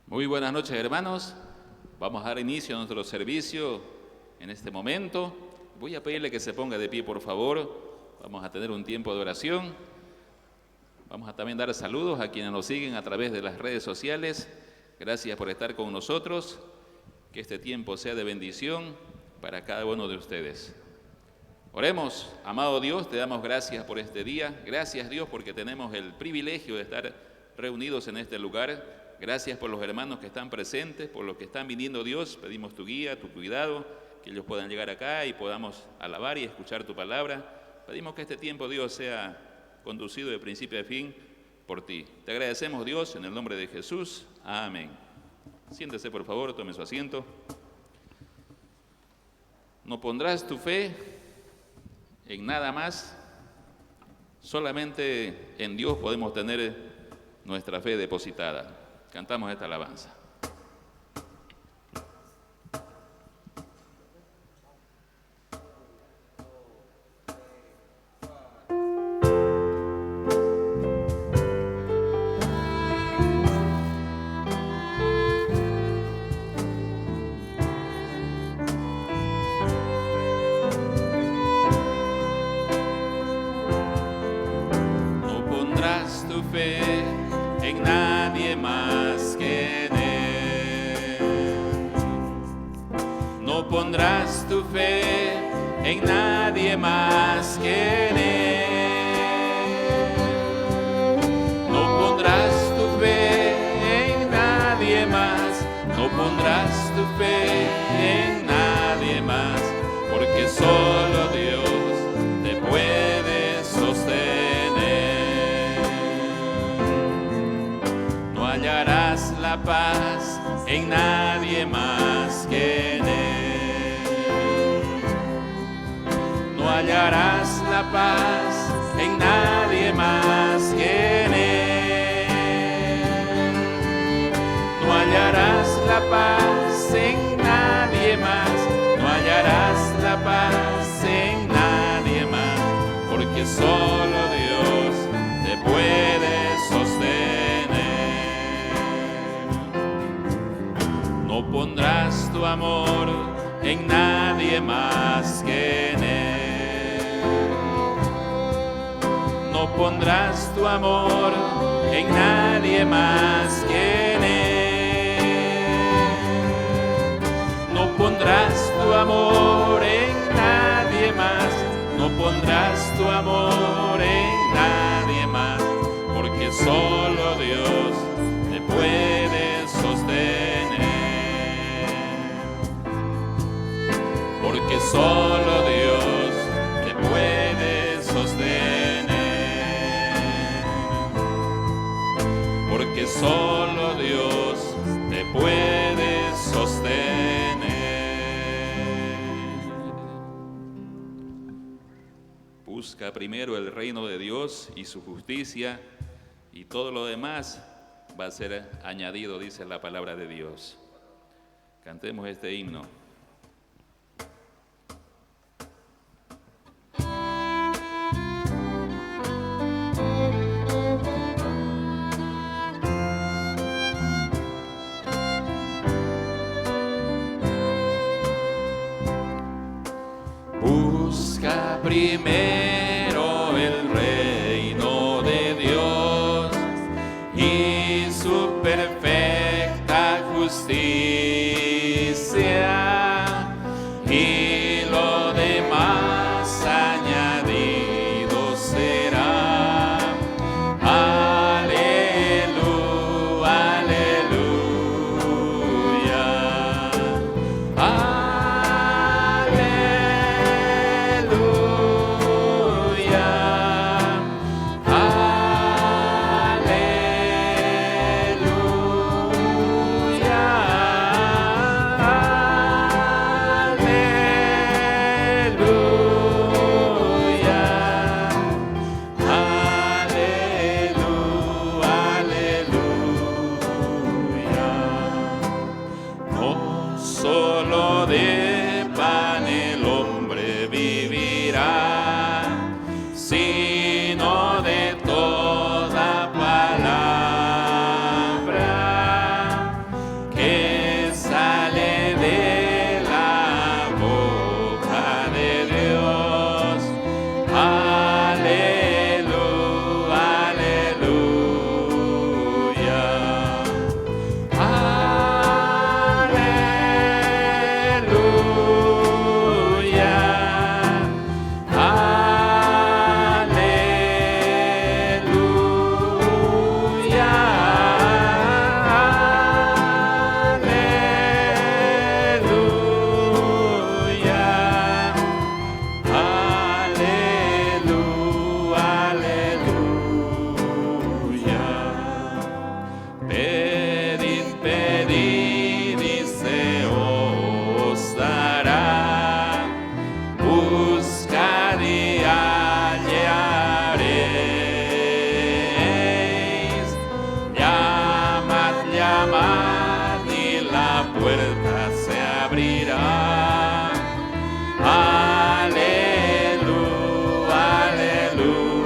Muy buenas noches, hermanos. Vamos a dar inicio a nuestro servicio en este momento. Voy a pedirle que se ponga de pie, por favor. Vamos a tener un tiempo de oración. Vamos a también dar saludos a quienes nos siguen a través de las redes sociales. Gracias por estar con nosotros. Que este tiempo sea de bendición para cada uno de ustedes. Oremos. Amado Dios, te damos gracias por este día. Gracias, Dios, porque tenemos el privilegio de estar reunidos en este lugar. Gracias por los hermanos que están presentes, por los que están viniendo, Dios. Pedimos tu guía, tu cuidado, que ellos puedan llegar acá y podamos alabar y escuchar tu palabra. Pedimos que este tiempo, Dios, sea conducido de principio a fin por ti. Te agradecemos, Dios, en el nombre de Jesús. Amén. Siéntese, por favor, tome su asiento. No pondrás tu fe en nada más. Solamente en Dios podemos tener nuestra fe depositada. Cantamos esta alabanza. No pondrás tu fe en nadie más que en Él. No pondrás tu fe en nadie más que en Él. No pondrás tu fe en nadie más. No pondrás tu fe en nadie más, porque solo Dios te puede sostener. No hallarás la paz en nadie más que en Él. No hallarás la paz en nadie más que en Él. No hallarás la paz en nadie más. No hallarás la paz en nadie más, porque solo Dios te puede sostener. No pondrás tu amor en nadie más que en Él. No pondrás tu amor en nadie más que en Él. No pondrás tu amor en nadie más. No pondrás tu amor en nadie más, porque solo Dios te puede sostener. Porque solo Dios te puede sostener. Porque solo Dios te puede sostener. Busca primero el reino de Dios y su justicia, y todo lo demás va a ser añadido, dice la palabra de Dios. Cantemos este himno. Busca primero el reino de Dios y su perfecta justicia, y lo demás añadido será. Aleluya, aleluya. puerta se abrirá. Aleluya, aleluya.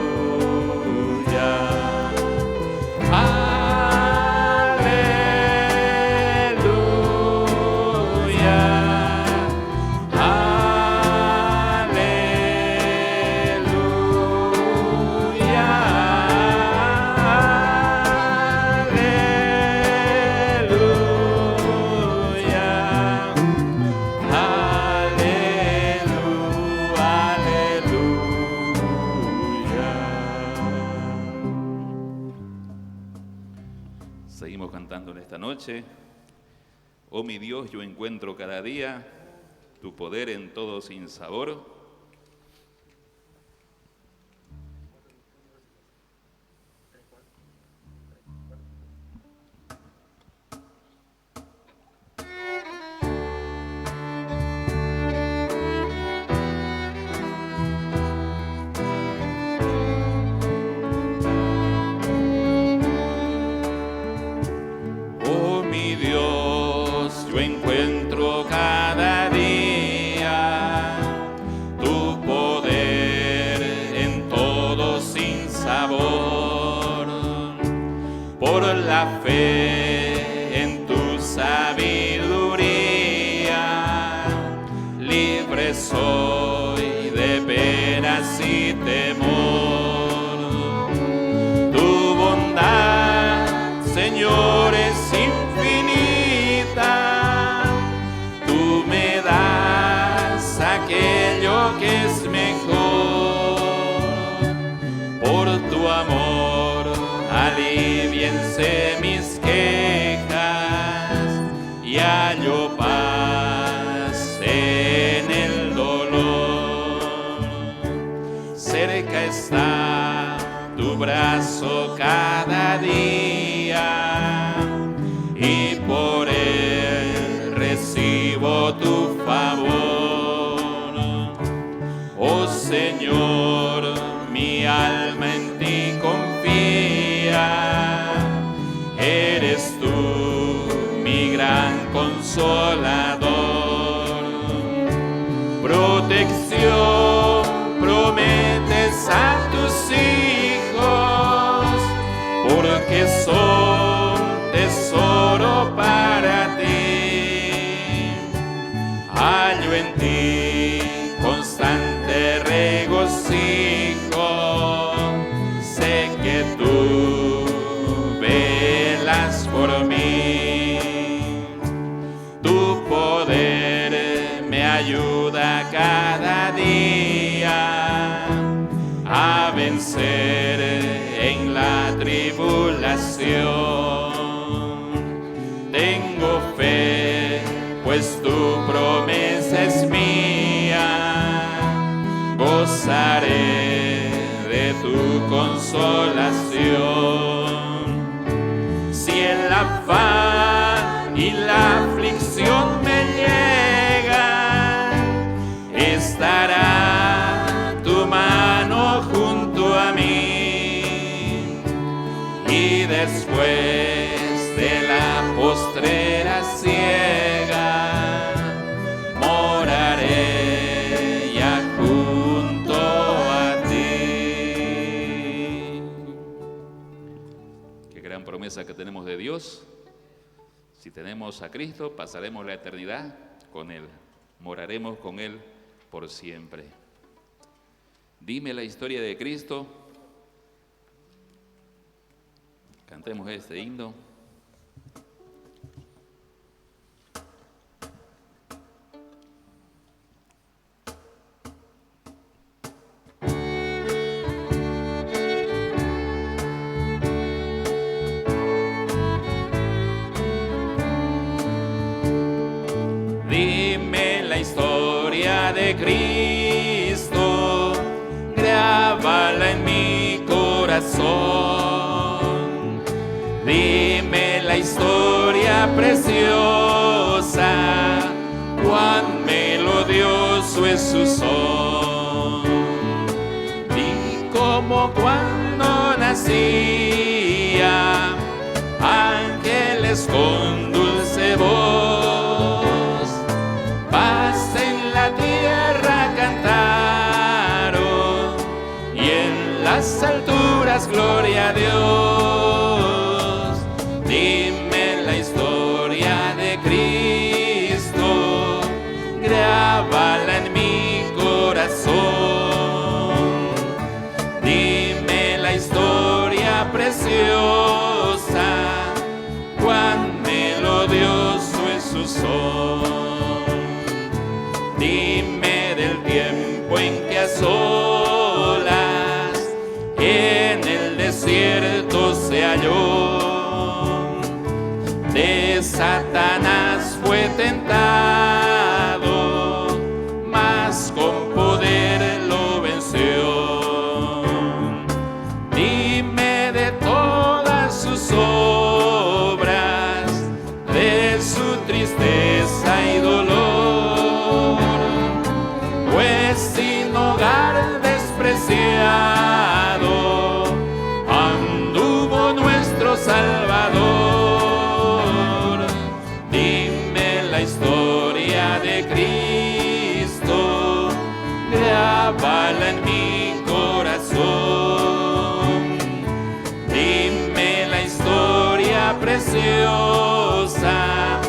Seguimos cantando en esta noche. Oh mi Dios, yo encuentro cada día tu poder en todo sinsabor. Encuentro cada día tu poder en todo sinsabor. Por la fe en tu sabiduría, libre soy de penas y temor. Tu bondad, Señor, es infinita. Aquello que es mejor, por tu amor aliviense mis quejas y hallo paz en el dolor. Cerca está tu brazo cada día y por él recibo tu favor. Oh Señor, mi alma en ti confía, eres tú mi gran consolador. Protección prometes a tus hijos, porque son tesoro para ti. Hallo en ti constante regocijo, sé que tú velas por mí. Tu poder me ayuda cada día a vencer en la tribulación. Tengo fe, pues tu promesa es mía, gozaré de tu consolación. Si el afán y la aflicción me llegan, estará tu mano junto a mí, y después de la postrera ciega moraré ya junto a ti. Qué gran promesa que tenemos de Dios. Si tenemos a Cristo, pasaremos la eternidad con Él, moraremos con Él por siempre. Dime la historia de Cristo. Cantemos este himno. Dime la historia de Cristo, grábala en mi corazón. Dime la historia preciosa, cuán melodioso es su son. Di como cuando nacía, ángeles con dulce voz das gloria a Dios. Dime la historia de Cristo, grábala en mi corazón. Dime la historia preciosa, cuán melodioso es su son. Dime del tiempo en que a solas en el desierto se halló. De Satanás fue tentado, mas con poder lo venció. Dime de todas sus obras, de su tristeza y dolor, pues sin hogar despreciado anduvo nuestro Salvador. Dime la historia de Cristo, grábala en mi corazón. Dime la historia preciosa,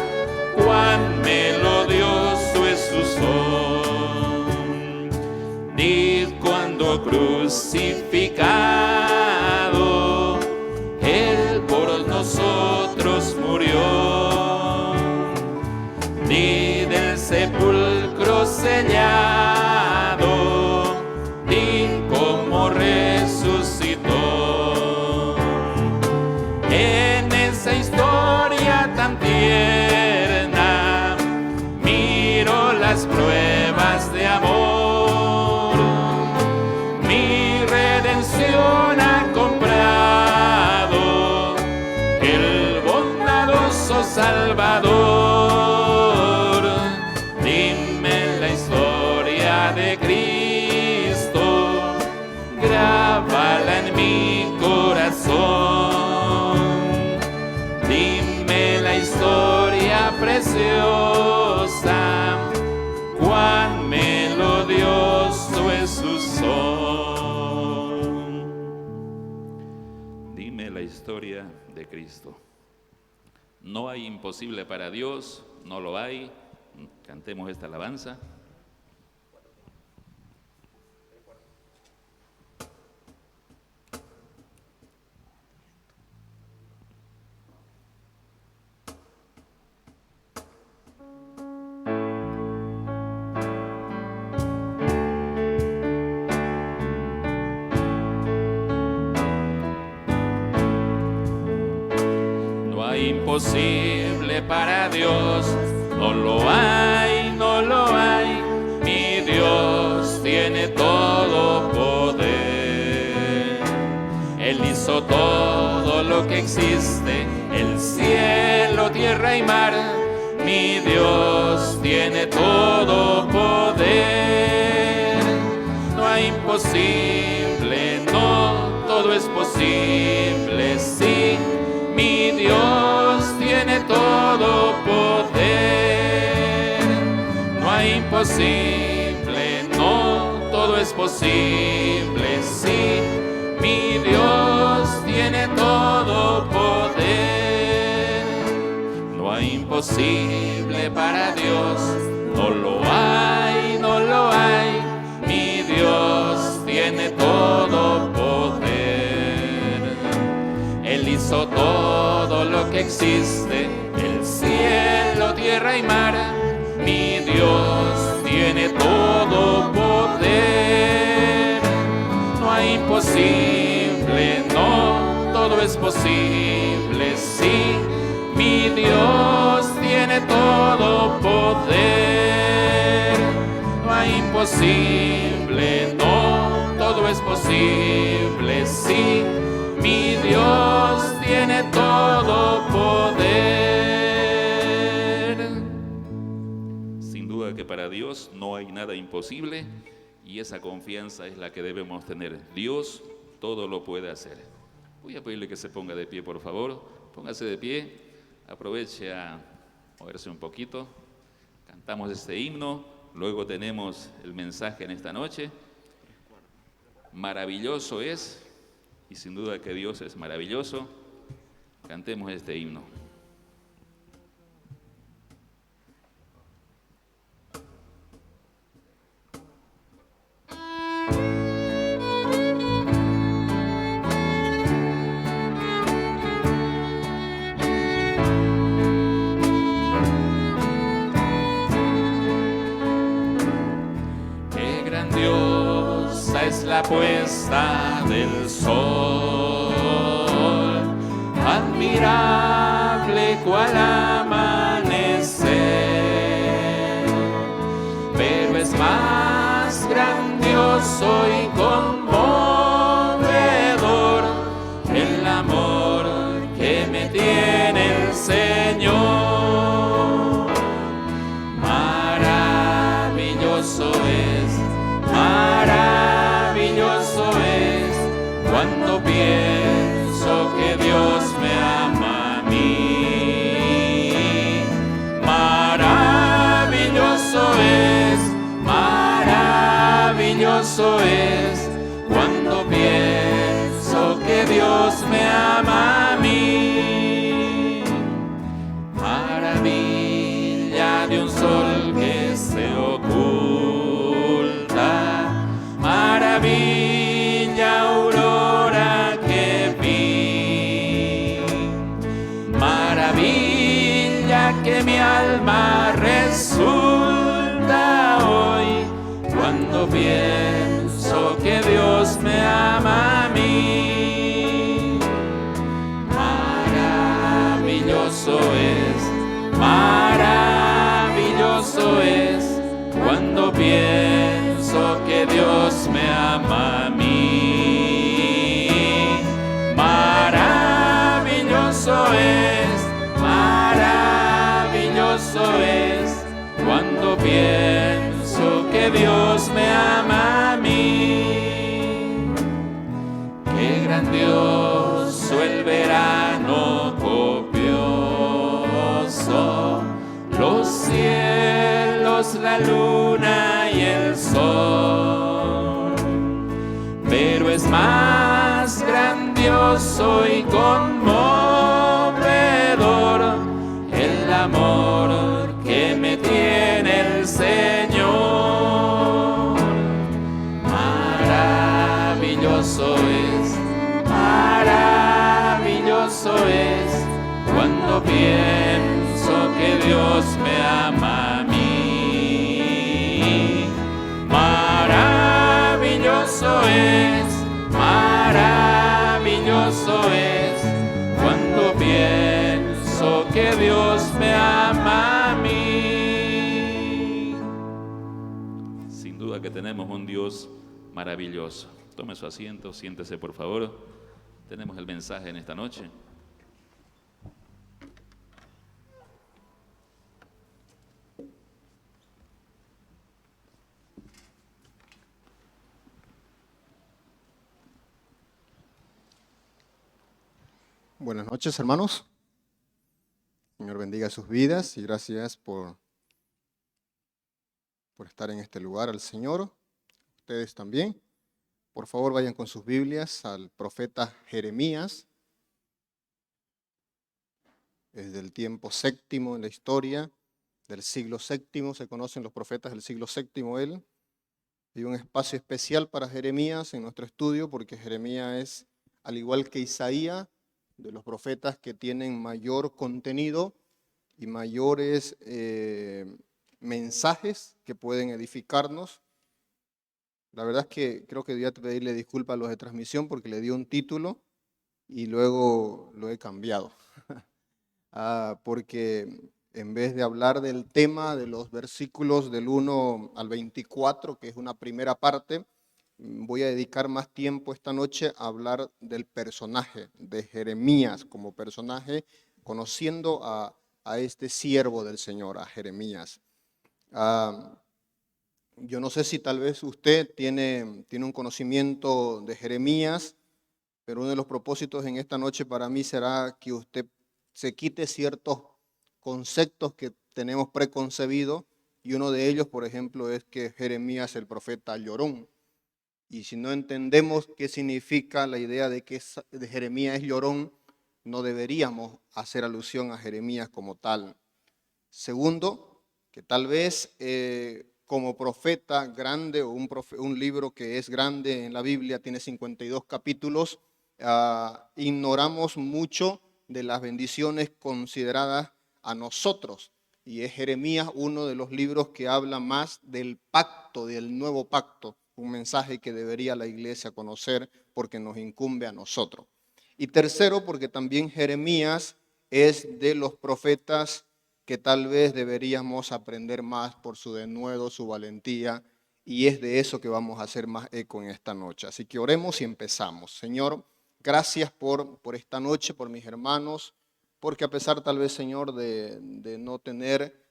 cuán melodioso es su son. Di cuando crucificado Él por nosotros murió. Di del sepulcro sellado, di cómo resucitó. En esa historia tan tierna miro las pruebas de amor. Mi redención ha comprado el bondadoso Salvador. Dime la historia de Cristo, grábala en mi corazón. Dime la historia preciosa, cuán melodioso es su son. Dime la historia de Cristo. No hay imposible para Dios, no lo hay. Cantemos esta alabanza. Imposible para Dios, no lo hay, no lo hay. Mi Dios tiene todo poder. Él hizo todo lo que existe, el cielo, tierra y mar. Mi Dios tiene todo poder. No hay imposible, no, todo es posible, sí. Mi Dios tiene todo poder. No hay imposible, no, todo es posible, sí. Mi Dios tiene todo poder. No hay imposible para Dios, no lo hay, no lo hay. Mi Dios tiene todo poder. Él hizo todo lo que existe, el cielo, tierra y mar. Mi Dios tiene todo poder. No hay imposible, no, todo es posible, sí. Mi Dios tiene todo poder. No hay imposible, no, todo es posible, sí. Mi Dios tiene todo poder. Sin duda que para Dios no hay nada imposible y esa confianza es la que debemos tener. Dios todo lo puede hacer. Voy a pedirle que se ponga de pie, por favor. Póngase de pie, aproveche a moverse un poquito. Cantamos este himno, luego tenemos el mensaje en esta noche. Maravilloso es y sin duda que Dios es maravilloso. Cantemos este himno. Es la puesta del sol, admirable cual amanecer, pero es más grandioso y conmovedor el amor que me tiene el Señor. Maravilloso es, maravilloso es cuando pienso que Dios me ama a mí. Maravilloso es cuando pienso que Dios me ama a mí. Maravilla de un sol que se oculta, maravilla aurora que vi, maravilla que mi alma resulta hoy cuando pienso que Dios me ama a mí. Maravilloso es cuando pienso que Dios me ama a mí. Maravilloso es cuando pienso que Dios me ama a mí. Qué grandioso el verano copioso, los cielos, la luna y el sol, pero es más grandioso y conmovedor el amor que me tiene el Señor. Maravilloso es cuando pienso que Dios me ama a mí. Maravilloso es cuando pienso que Dios me ama a mí. Sin duda que tenemos un Dios maravilloso. Tome su asiento, siéntese por favor. Tenemos el mensaje en esta noche. Buenas noches, hermanos. Señor bendiga sus vidas y gracias por estar en este lugar al Señor. Ustedes también. Por favor, vayan con sus Biblias al profeta Jeremías. Es del tiempo séptimo en la historia, del siglo séptimo. Se conocen los profetas del siglo séptimo él. Hay un espacio especial para Jeremías en nuestro estudio porque Jeremías es, al igual que Isaías, de los profetas que tienen mayor contenido y mayores mensajes que pueden edificarnos. La verdad es que creo que debía pedirle disculpas a los de transmisión porque le di un título y luego lo he cambiado. Porque en vez de hablar del tema de los versículos del 1 al 24, que es una primera parte, voy a dedicar más tiempo esta noche a hablar del personaje de Jeremías como personaje, conociendo a este siervo del Señor, a Jeremías. Yo no sé si tal vez usted tiene un conocimiento de Jeremías, pero uno de los propósitos en esta noche para mí será que usted se quite ciertos conceptos que tenemos preconcebidos, y uno de ellos, por ejemplo, es que Jeremías, el profeta, llorón. Y si no entendemos qué significa la idea de que de Jeremías es llorón, no deberíamos hacer alusión a Jeremías como tal. Segundo, que tal vez como profeta grande o un libro que es grande en la Biblia, tiene 52 capítulos, ignoramos mucho de las bendiciones consideradas a nosotros. Y es Jeremías uno de los libros que habla más del pacto, del nuevo pacto, un mensaje que debería la iglesia conocer porque nos incumbe a nosotros. Y tercero, porque también Jeremías es de los profetas que tal vez deberíamos aprender más por su denuedo, su valentía, y es de eso que vamos a hacer más eco en esta noche. Así que oremos y empezamos. Señor, gracias por esta noche, por mis hermanos, porque a pesar tal vez, Señor, de no tener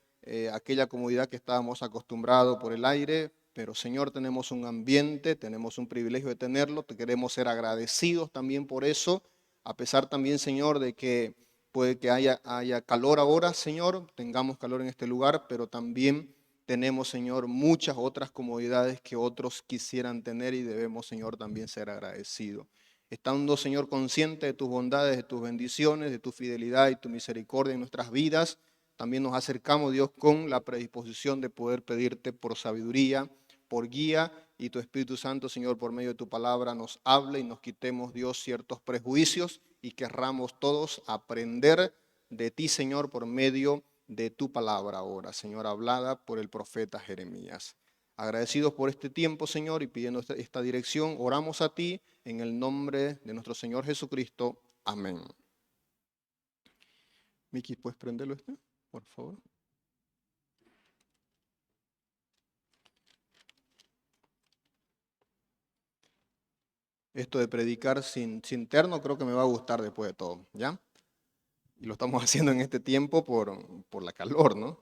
aquella comodidad que estábamos acostumbrados por el aire, pero Señor, tenemos un ambiente, tenemos un privilegio de tenerlo, te queremos ser agradecidos también por eso, a pesar también, Señor, de que puede que haya calor ahora, Señor, tengamos calor en este lugar, pero también tenemos, Señor, muchas otras comodidades que otros quisieran tener y debemos, Señor, también ser agradecidos. Estando, Señor, consciente de tus bondades, de tus bendiciones, de tu fidelidad y tu misericordia en nuestras vidas, también nos acercamos, Dios, con la predisposición de poder pedirte por sabiduría, por guía, y tu Espíritu Santo, Señor, por medio de tu palabra nos hable y nos quitemos, Dios, ciertos prejuicios y querramos todos aprender de ti, Señor, por medio de tu palabra ahora, Señor, hablada por el profeta Jeremías. Agradecidos por este tiempo, Señor, y pidiendo esta dirección, oramos a ti en el nombre de nuestro Señor Jesucristo. Amén. Miki, ¿puedes prenderlo por favor? Esto de predicar sin terno creo que me va a gustar después de todo, ¿ya? Y lo estamos haciendo en este tiempo por la calor, ¿no?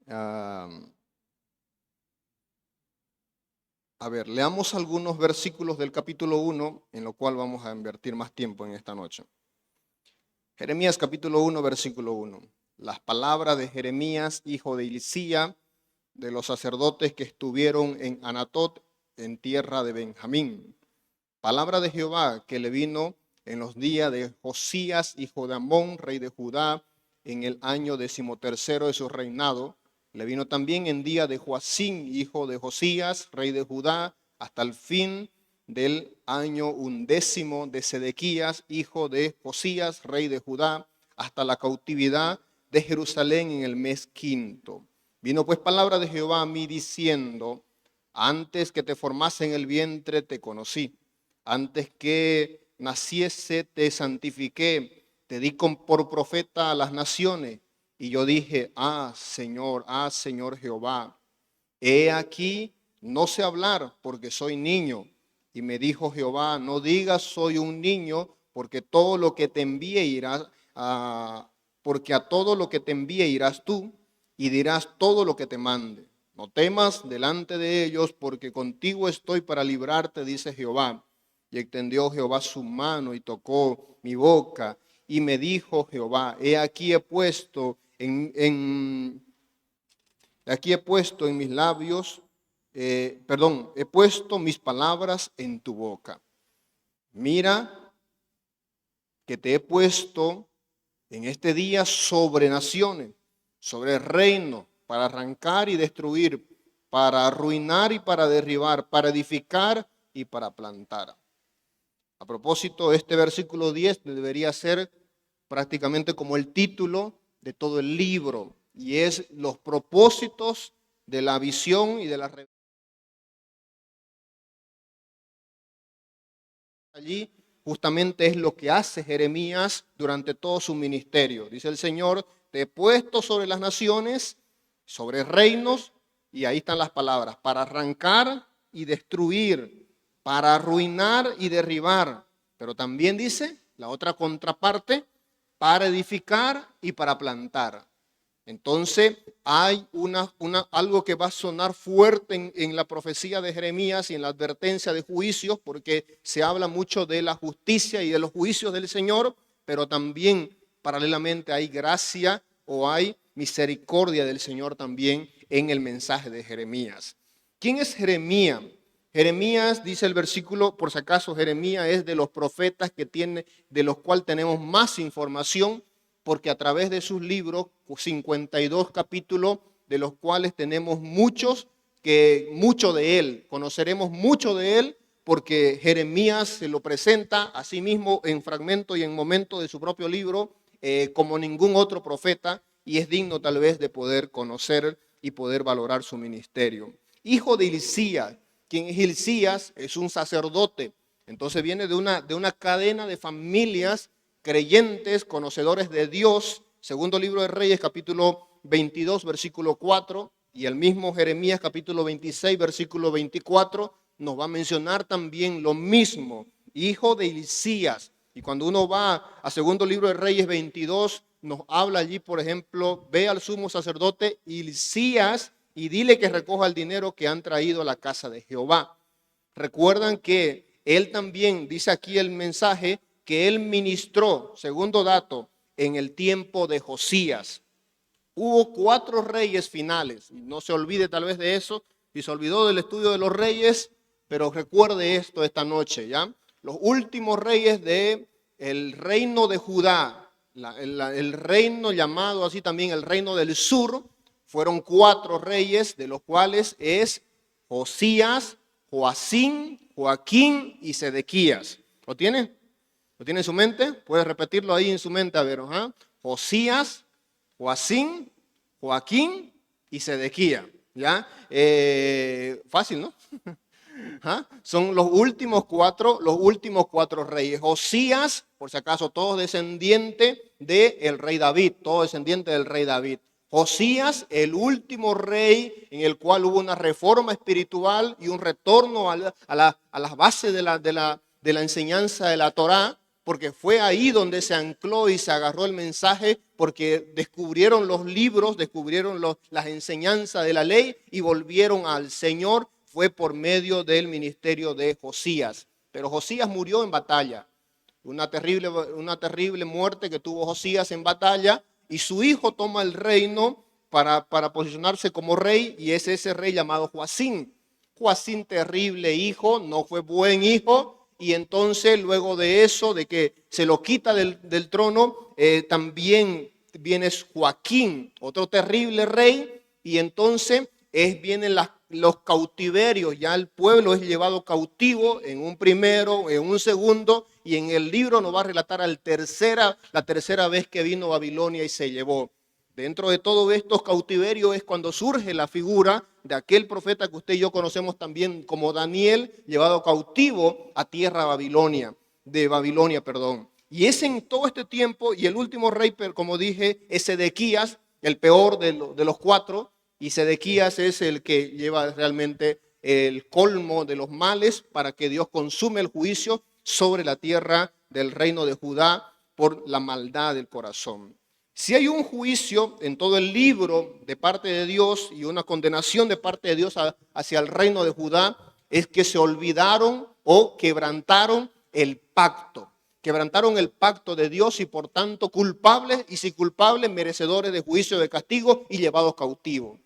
A ver, leamos algunos versículos del capítulo 1, en lo cual vamos a invertir más tiempo en esta noche. Jeremías capítulo 1, versículo 1. Las palabras de Jeremías, hijo de Hilcía, de los sacerdotes que estuvieron en Anatot, en tierra de Benjamín. Palabra de Jehová que le vino en los días de Josías, hijo de Amón, rey de Judá, en el año 13º de su reinado. Le vino también en día de Joacim, hijo de Josías, rey de Judá, hasta el fin del año 11 de Sedequías, hijo de Josías, rey de Judá, hasta la cautividad de Jerusalén en el mes 5. Vino pues palabra de Jehová a mí diciendo: antes que te formase en el vientre te conocí, antes que naciese te santifiqué, te di por profeta a las naciones. Y yo dije: Señor Jehová, he aquí, no sé hablar porque soy niño. Y me dijo Jehová: no digas soy un niño, porque todo lo que te envíe irás, porque a todo lo que te envíe irás tú y dirás todo lo que te mande. No temas delante de ellos, porque contigo estoy para librarte, dice Jehová. Y extendió Jehová su mano y tocó mi boca. Y me dijo Jehová: aquí he puesto en mis labios, he puesto mis palabras en tu boca. Mira que te he puesto en este día sobre naciones, sobre reinos, para arrancar y destruir, para arruinar y para derribar, para edificar y para plantar. A propósito, este versículo 10 debería ser prácticamente como el título de todo el libro, y es los propósitos de la visión y de la revelación. Allí justamente es lo que hace Jeremías durante todo su ministerio. Dice el Señor: te he puesto sobre las naciones, sobre reinos, y ahí están las palabras: para arrancar y destruir, para arruinar y derribar. Pero también dice la otra contraparte: para edificar y para plantar. Entonces hay algo que va a sonar fuerte en la profecía de Jeremías y en la advertencia de juicios, porque se habla mucho de la justicia y de los juicios del Señor, pero también paralelamente hay gracia o hay misericordia del Señor también en el mensaje de Jeremías. ¿Quién es Jeremías? Jeremías, dice el versículo, por si acaso, Jeremías es de los profetas de los cuales tenemos más información, porque a través de sus libros, 52 capítulos, de los cuales tenemos mucho de él, conoceremos mucho de él, porque Jeremías se lo presenta a sí mismo en fragmentos y en momentos de su propio libro, como ningún otro profeta, y es digno tal vez de poder conocer y poder valorar su ministerio. Hijo de Hilcías. ¿Quién es Hilcías? Es un sacerdote. Entonces viene de una cadena de familias creyentes, conocedores de Dios. Segundo libro de Reyes, capítulo 22, versículo 4, y el mismo Jeremías, capítulo 26, versículo 24, nos va a mencionar también lo mismo. Hijo de Hilcías. Y cuando uno va a segundo libro de Reyes 22, nos habla allí, por ejemplo, ve al sumo sacerdote Hilcías y dile que recoja el dinero que han traído a la casa de Jehová. Recuerdan que él también, dice aquí el mensaje, que él ministró, segundo dato, en el tiempo de Josías. Hubo 4 reyes finales, no se olvide tal vez de eso, si se olvidó del estudio de los reyes, pero recuerde esto esta noche, ¿ya? Los últimos reyes del reino de Judá, el reino llamado así también el reino del sur, fueron 4 reyes, de los cuales es Josías, Joacim, Joaquín y Sedequías. ¿Lo tiene? ¿Lo tiene en su mente? Puede repetirlo ahí en su mente, a ver. Josías, Joacim, Joaquín y Sedequías. ¿Ya? Fácil, ¿no? Son los últimos cuatro reyes. Josías, por si acaso, todo descendiente del rey David, todo descendiente del rey David. Josías, el último rey en el cual hubo una reforma espiritual y un retorno a las bases de la enseñanza de la Torá, porque fue ahí donde se ancló y se agarró el mensaje, porque descubrieron los libros, descubrieron las enseñanzas de la ley y volvieron al Señor. Fue por medio del ministerio de Josías. Pero Josías murió en batalla. Una terrible muerte que tuvo Josías en batalla. Y su hijo toma el reino para posicionarse como rey, y es ese rey llamado Joacim. Joacim, terrible hijo, no fue buen hijo, y entonces luego de eso, de que se lo quita del trono, también viene Joaquín, otro terrible rey, y entonces vienen los cautiverios, ya el pueblo es llevado cautivo en un primero, en un segundo, y en el libro nos va a relatar la tercera vez que vino Babilonia y se llevó. Dentro de todos estos cautiverios es cuando surge la figura de aquel profeta que usted y yo conocemos también como Daniel, llevado cautivo a tierra de Babilonia. Y es en todo este tiempo, y el último rey, como dije, es Sedequías, el peor de los 4, y Sedequías es el que lleva realmente el colmo de los males para que Dios consume el juicio sobre la tierra del reino de Judá por la maldad del corazón. Si hay un juicio en todo el libro de parte de Dios y una condenación de parte de Dios hacia el reino de Judá, es que se olvidaron o quebrantaron el pacto. Quebrantaron el pacto de Dios y por tanto culpables, y si culpables, merecedores de juicio, de castigo y llevados cautivos.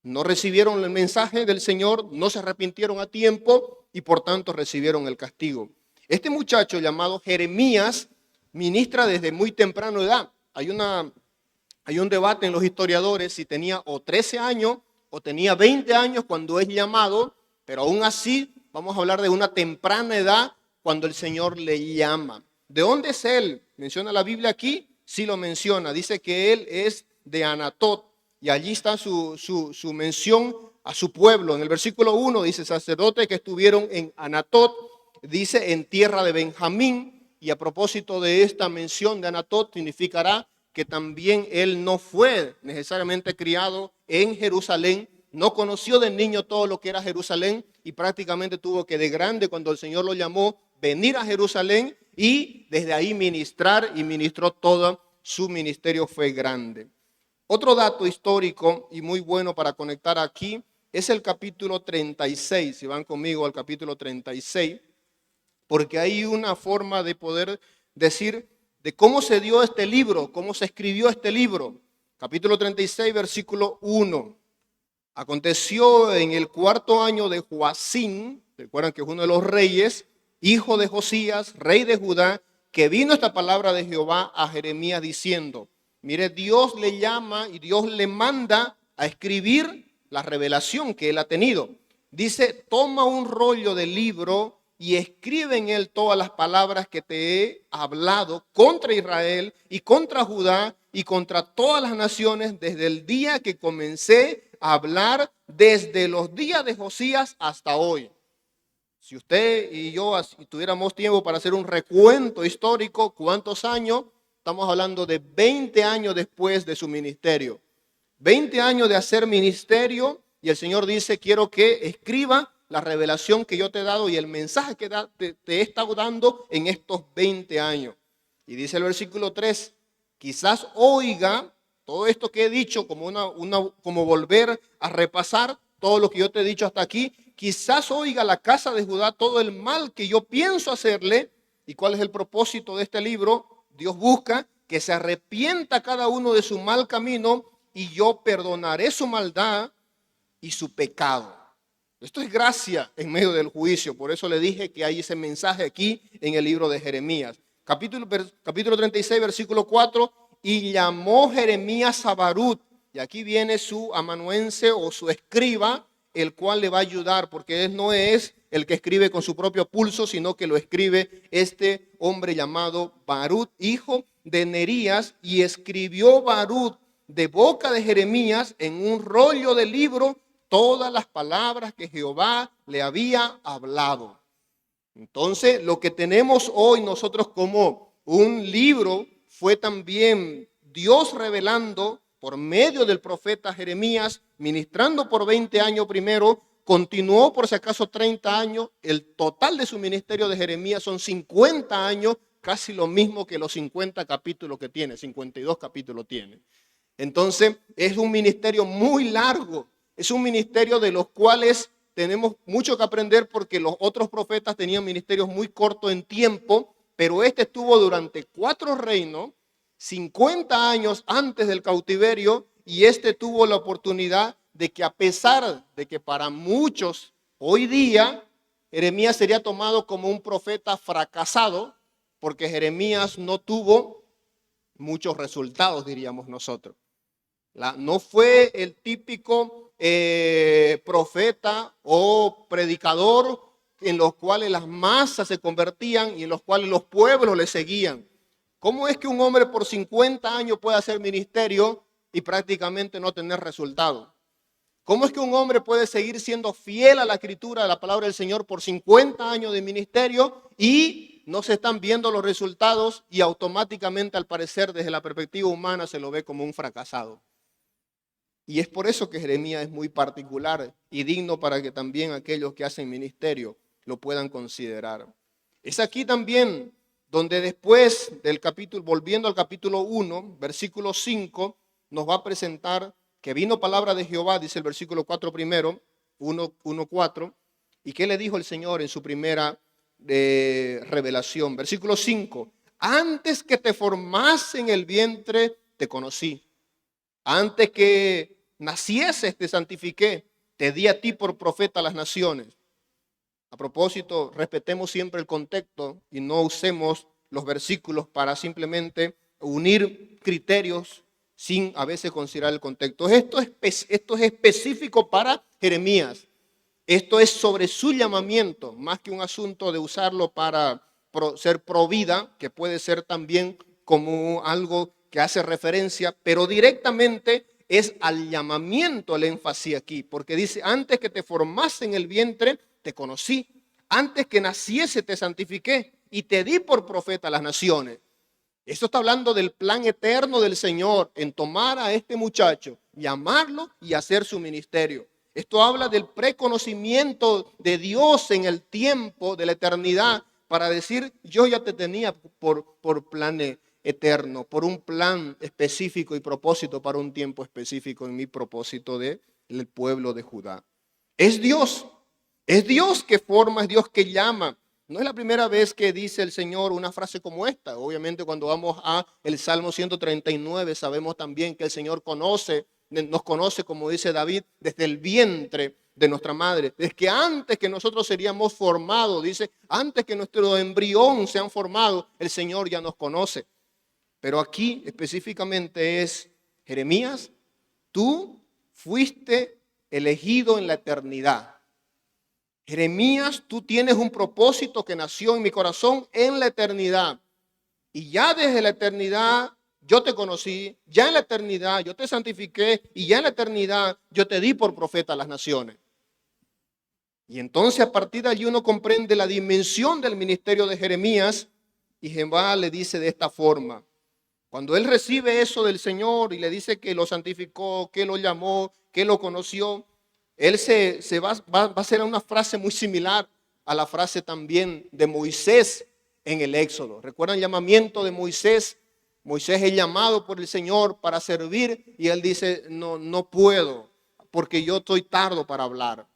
No recibieron el mensaje del Señor, no se arrepintieron a tiempo y por tanto recibieron el castigo. Este muchacho llamado Jeremías ministra desde muy temprana edad. Hay un debate en los historiadores si tenía o 13 años o tenía 20 años cuando es llamado, pero aún así vamos a hablar de una temprana edad cuando el Señor le llama. ¿De dónde es él? ¿Menciona la Biblia aquí? Sí lo menciona. Dice que él es de Anatot. Y allí está su mención a su pueblo. En el versículo 1 dice, sacerdotes que estuvieron en Anatot, dice en tierra de Benjamín. Y a propósito de esta mención de Anatot, significará que también él no fue necesariamente criado en Jerusalén, no conoció de niño todo lo que era Jerusalén y prácticamente tuvo que de grande, cuando el Señor lo llamó, venir a Jerusalén y desde ahí ministrar, y ministró todo su ministerio, fue grande. Otro dato histórico y muy bueno para conectar aquí es el capítulo 36. Si van conmigo al capítulo 36, porque hay una forma de poder decir de cómo se dio este libro, cómo se escribió este libro. Capítulo 36, versículo 1. Aconteció en el 4.º año de Joacim, recuerdan que es uno de los reyes, hijo de Josías, rey de Judá, que vino esta palabra de Jehová a Jeremías diciendo, mire, Dios le llama y Dios le manda a escribir la revelación que él ha tenido. Dice, toma un rollo de libro y escribe en él todas las palabras que te he hablado contra Israel y contra Judá y contra todas las naciones desde el día que comencé a hablar, desde los días de Josías hasta hoy. Si usted y yo tuviéramos tiempo para hacer un recuento histórico, ¿cuántos años? Estamos hablando de 20 años después de su ministerio. 20 años de hacer ministerio y el Señor dice, quiero que escriba la revelación que yo te he dado y el mensaje que te he estado dando en estos 20 años. Y dice el versículo 3, quizás oiga todo esto que he dicho como volver a repasar todo lo que yo te he dicho hasta aquí. Quizás oiga la casa de Judá todo el mal que yo pienso hacerle. ¿Y cuál es el propósito de este libro? Dios busca que se arrepienta cada uno de su mal camino y yo perdonaré su maldad y su pecado. Esto es gracia en medio del juicio. Por eso le dije que hay ese mensaje aquí en el libro de Jeremías. Capítulo 36, versículo 4. Y llamó Jeremías a Barut. Y aquí viene su amanuense o su escriba, el cual le va a ayudar, porque él no es el que escribe con su propio pulso, sino que lo escribe este hombre llamado Barut, hijo de Nerías. Y escribió Barut de boca de Jeremías en un rollo de libro todas las palabras que Jehová le había hablado. Entonces, lo que tenemos hoy nosotros como un libro fue también Dios revelando por medio del profeta Jeremías, ministrando por 20 años primero, continuó por si acaso 30 años, el total de su ministerio de Jeremías son 50 años, casi lo mismo que los 50 capítulos que tiene, 52 capítulos tiene. Entonces, es un ministerio muy largo, es un ministerio de los cuales tenemos mucho que aprender porque los otros profetas tenían ministerios muy cortos en tiempo, pero este estuvo durante 4 reinos, 50 años antes del cautiverio, y este tuvo la oportunidad de que a pesar de que para muchos hoy día Jeremías sería tomado como un profeta fracasado, porque Jeremías no tuvo muchos resultados, diríamos nosotros. No fue el típico profeta o predicador en los cuales las masas se convertían y en los cuales los pueblos le seguían. ¿Cómo es que un hombre por 50 años puede hacer ministerio y prácticamente no tener resultados? ¿Cómo es que un hombre puede seguir siendo fiel a la escritura, a la palabra del Señor por 50 años de ministerio y no se están viendo los resultados y automáticamente, al parecer, desde la perspectiva humana se lo ve como un fracasado? Y es por eso que Jeremías es muy particular y digno para que también aquellos que hacen ministerio lo puedan considerar. Es aquí también donde después del capítulo, volviendo al capítulo 1, versículo 5, nos va a presentar que vino palabra de Jehová, dice el versículo 4 primero, 1:4, y qué le dijo el Señor en su primera revelación. Versículo 5, antes que te formase en el vientre, te conocí. Antes que nacieses te santifiqué, te di a ti por profeta a las naciones. A propósito, respetemos siempre el contexto y no usemos los versículos para simplemente unir criterios sin a veces considerar el contexto. Esto es específico para Jeremías. Esto es sobre su llamamiento, más que un asunto de usarlo para ser pro vida, que puede ser también como algo que hace referencia, pero directamente es al llamamiento el énfasis aquí, porque dice, antes que te formase en el vientre, te conocí, antes que naciese te santifiqué y te di por profeta a las naciones. Esto está hablando del plan eterno del Señor en tomar a este muchacho, llamarlo y hacer su ministerio. Esto habla del preconocimiento de Dios en el tiempo de la eternidad para decir, yo ya te tenía por plan eterno, por un plan específico y propósito para un tiempo específico en mi propósito del pueblo de Judá. Es Dios que forma, es Dios que llama. No es la primera vez que dice el Señor una frase como esta. Obviamente cuando vamos a el Salmo 139 sabemos también que el Señor conoce nos conoce, como dice David, desde el vientre de nuestra madre. Desde que antes que nosotros seríamos formados, dice, antes que nuestro embrión sean formados, el Señor ya nos conoce. Pero aquí específicamente es, Jeremías, tú fuiste elegido en la eternidad. Jeremías, tú tienes un propósito que nació en mi corazón en la eternidad. Y ya desde la eternidad yo te conocí, ya en la eternidad yo te santifiqué y ya en la eternidad yo te di por profeta a las naciones. Y entonces a partir de allí uno comprende la dimensión del ministerio de Jeremías y Jehová le dice de esta forma. Cuando él recibe eso del Señor y le dice que lo santificó, que lo llamó, que lo conoció, él va a hacer una frase muy similar a la frase también de Moisés en el Éxodo. ¿Recuerdan el llamamiento de Moisés? Moisés es llamado por el Señor para servir y él dice, no puedo porque yo estoy tardo para hablar.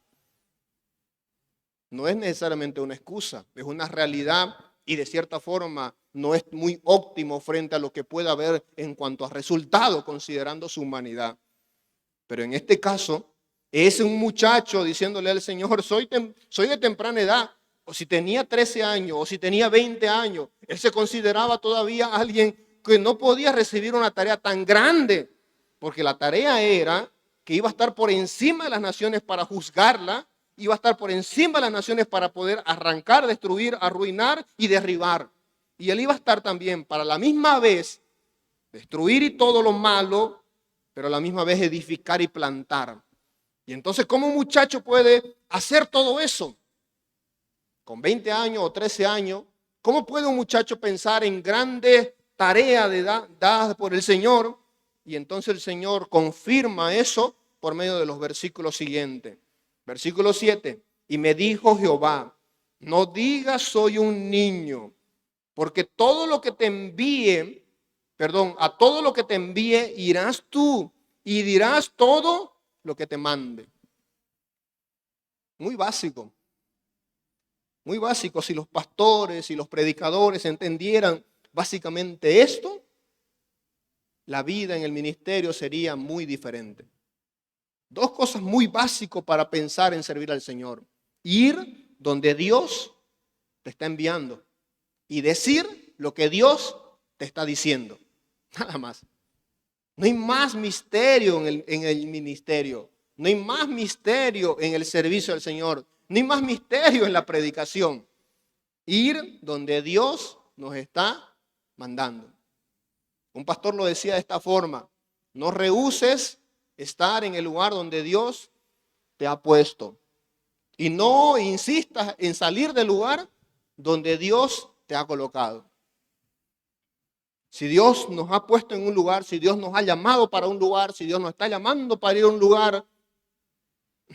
No es necesariamente una excusa, es una realidad y de cierta forma no es muy óptimo frente a lo que pueda haber en cuanto a resultado considerando su humanidad. Pero en este caso es un muchacho diciéndole al Señor, soy de temprana edad, o si tenía 13 años, o si tenía 20 años, él se consideraba todavía alguien que no podía recibir una tarea tan grande, porque la tarea era que iba a estar por encima de las naciones para juzgarla, iba a estar por encima de las naciones para poder arrancar, destruir, arruinar y derribar. Y él iba a estar también para la misma vez destruir y todo lo malo, pero a la misma vez edificar y plantar. Y entonces, ¿cómo un muchacho puede hacer todo eso? Con 20 años o 13 años, ¿cómo puede un muchacho pensar en grandes tareas dadas por el Señor? Y entonces el Señor confirma eso por medio de los versículos siguientes. Versículo 7. Y me dijo Jehová, no digas soy un niño, porque todo lo que te envíe, a todo lo que te envíe irás tú y dirás todo lo que te mande. Muy básico. Muy básico. Si los pastores y los predicadores entendieran básicamente esto, la vida en el ministerio sería muy diferente. Dos cosas muy básicas para pensar en servir al Señor. Ir donde Dios te está enviando y decir lo que Dios te está diciendo. Nada más. No hay más misterio en el ministerio. No hay más misterio en el servicio al Señor. No hay más misterio en la predicación. Ir donde Dios nos está mandando. Un pastor lo decía de esta forma: no rehúses estar en el lugar donde Dios te ha puesto. Y no insistas en salir del lugar donde Dios te ha colocado. Si Dios nos ha puesto en un lugar, si Dios nos ha llamado para un lugar, si Dios nos está llamando para ir a un lugar,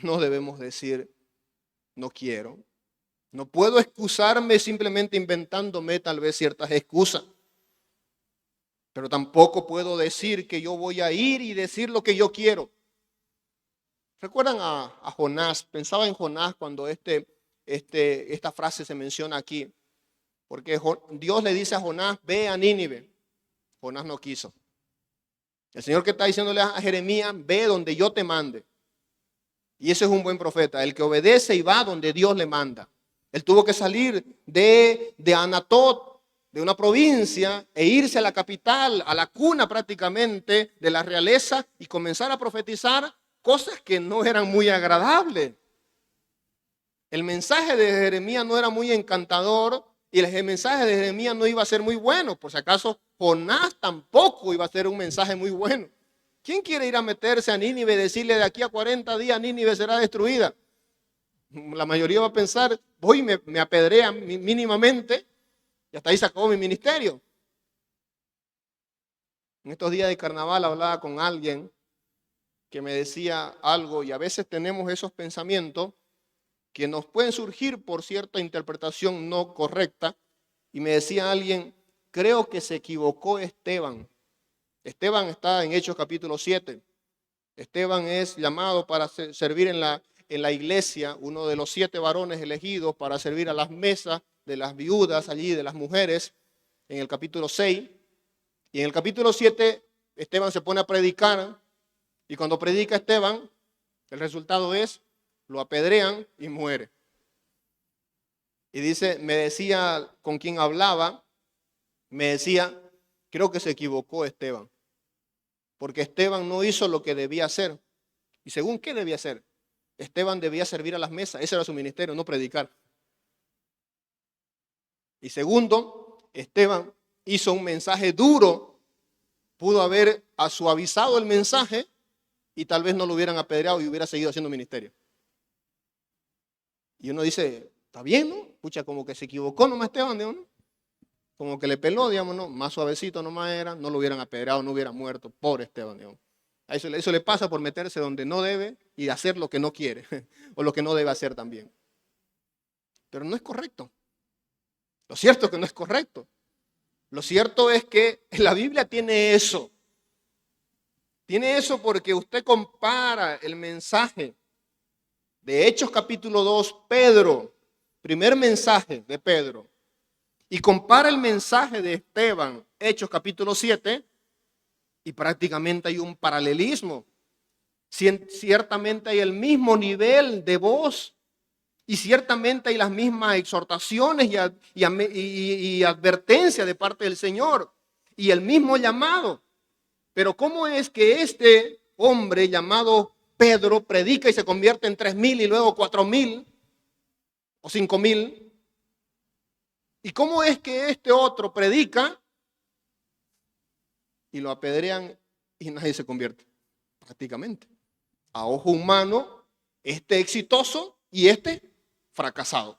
no debemos decir, no quiero. No puedo excusarme simplemente inventándome tal vez ciertas excusas. Pero tampoco puedo decir que yo voy a ir y decir lo que yo quiero. ¿Recuerdan a Jonás? Pensaba en Jonás cuando esta frase se menciona aquí. Porque Dios le dice a Jonás, ve a Nínive. Jonás no quiso. El Señor que está diciéndole a Jeremías, ve donde yo te mande. Y ese es un buen profeta, el que obedece y va donde Dios le manda. Él tuvo que salir de Anatot, de una provincia, e irse a la capital, a la cuna prácticamente de la realeza, y comenzar a profetizar cosas que no eran muy agradables. El mensaje de Jeremías no era muy encantador y el mensaje de Jeremías no iba a ser muy bueno. Por si acaso, Jonás tampoco iba a ser un mensaje muy bueno. ¿Quién quiere ir a meterse a Nínive y decirle de aquí a 40 días Nínive será destruida? La mayoría va a pensar, voy y me apedrean mínimamente y hasta ahí se acabó mi ministerio. En estos días de carnaval hablaba con alguien que me decía algo, y a veces tenemos esos pensamientos que nos pueden surgir por cierta interpretación no correcta, y me decía alguien, creo que se equivocó Esteban. Esteban está en Hechos capítulo 7. Esteban es llamado para servir en la iglesia, uno de los 7 varones elegidos para servir a las mesas de las viudas allí, de las mujeres, en el capítulo 6. Y en el capítulo 7, Esteban se pone a predicar Y cuando predica Esteban, el resultado es, lo apedrean y muere. Y dice, me decía con quien hablaba, me decía, creo que se equivocó Esteban, porque Esteban no hizo lo que debía hacer. ¿Y según qué debía hacer? Esteban debía servir a las mesas, ese era su ministerio, no predicar. Y segundo, Esteban hizo un mensaje duro, pudo haber suavizado el mensaje y tal vez no lo hubieran apedreado y hubiera seguido haciendo ministerio. Y uno dice, está bien, ¿no? Pucha, como que se equivocó nomás Esteban, ¿no? Como que le peló, digamos, ¿no? Más suavecito nomás era, no lo hubieran apedreado, no hubiera muerto. Pobre Esteban, digamos. Eso le pasa por meterse donde no debe y hacer lo que no quiere o lo que no debe hacer también. Pero no es correcto. Lo cierto es que no es correcto. Lo cierto es que la Biblia tiene eso. Tiene eso porque usted compara el mensaje de Hechos capítulo 2, Pedro, primer mensaje de Pedro, y compara el mensaje de Esteban, Hechos capítulo 7, y prácticamente hay un paralelismo. Ciertamente hay el mismo nivel de voz y ciertamente hay las mismas exhortaciones y advertencias de parte del Señor y el mismo llamado. Pero ¿cómo es que este hombre llamado Pedro predica y se convierte en 3,000 y luego 4,000 o 5,000? ¿Y cómo es que este otro predica y lo apedrean y nadie se convierte? Prácticamente. A ojo humano, este exitoso y este fracasado.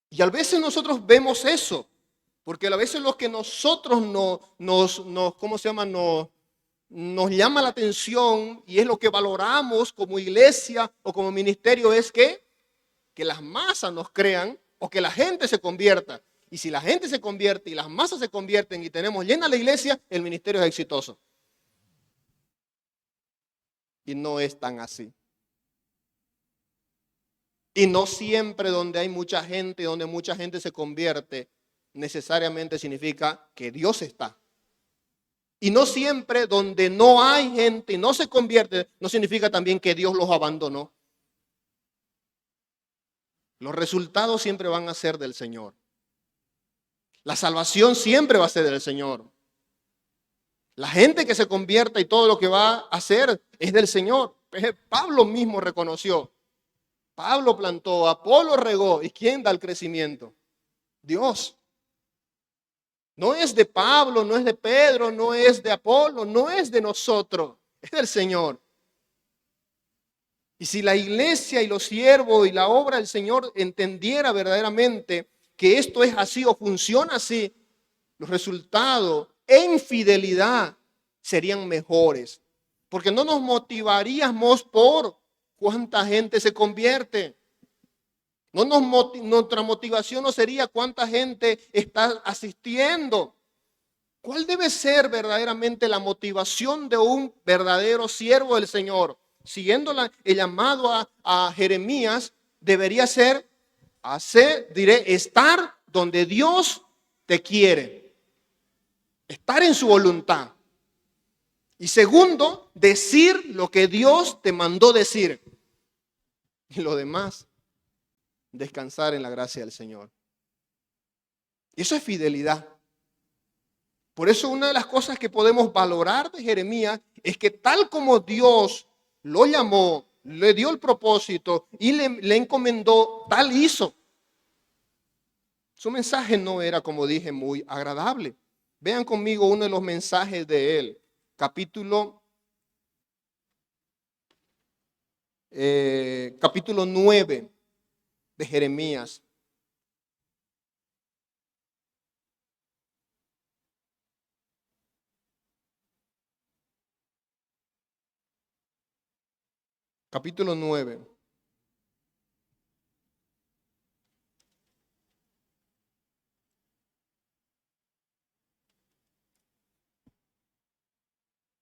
Y a veces nosotros vemos eso, porque a veces lo que nosotros nos llama la atención y es lo que valoramos como iglesia o como ministerio es que las masas nos crean o que la gente se convierta. Y si la gente se convierte y las masas se convierten y tenemos llena la iglesia, el ministerio es exitoso. Y no es tan así. Y no siempre donde hay mucha gente, donde mucha gente se convierte, necesariamente significa que Dios está. Y no siempre donde no hay gente y no se convierte, no significa también que Dios los abandonó. Los resultados siempre van a ser del Señor. La salvación siempre va a ser del Señor. La gente que se convierta y todo lo que va a hacer es del Señor. Pablo mismo reconoció. Pablo plantó, Apolo regó. ¿Y quién da el crecimiento? Dios. No es de Pablo, no es de Pedro, no es de Apolo, no es de nosotros. Es del Señor. Y si la iglesia y los siervos y la obra del Señor entendiera verdaderamente que esto es así o funciona así, los resultados en fidelidad serían mejores. Porque no nos motivaríamos por cuánta gente se convierte. Nuestra motivación no sería cuánta gente está asistiendo. ¿Cuál debe ser verdaderamente la motivación de un verdadero siervo del Señor? Siguiendo el llamado a Jeremías, debería ser estar donde Dios te quiere. Estar en su voluntad. Y segundo, decir lo que Dios te mandó decir. Y lo demás, descansar en la gracia del Señor. Y eso es fidelidad. Por eso una de las cosas que podemos valorar de Jeremías es que tal como Dios lo llamó, le dio el propósito y le encomendó, tal hizo. Su mensaje no era, como dije, muy agradable. Vean conmigo uno de los mensajes de él. Capítulo 9 de Jeremías. Capítulo 9.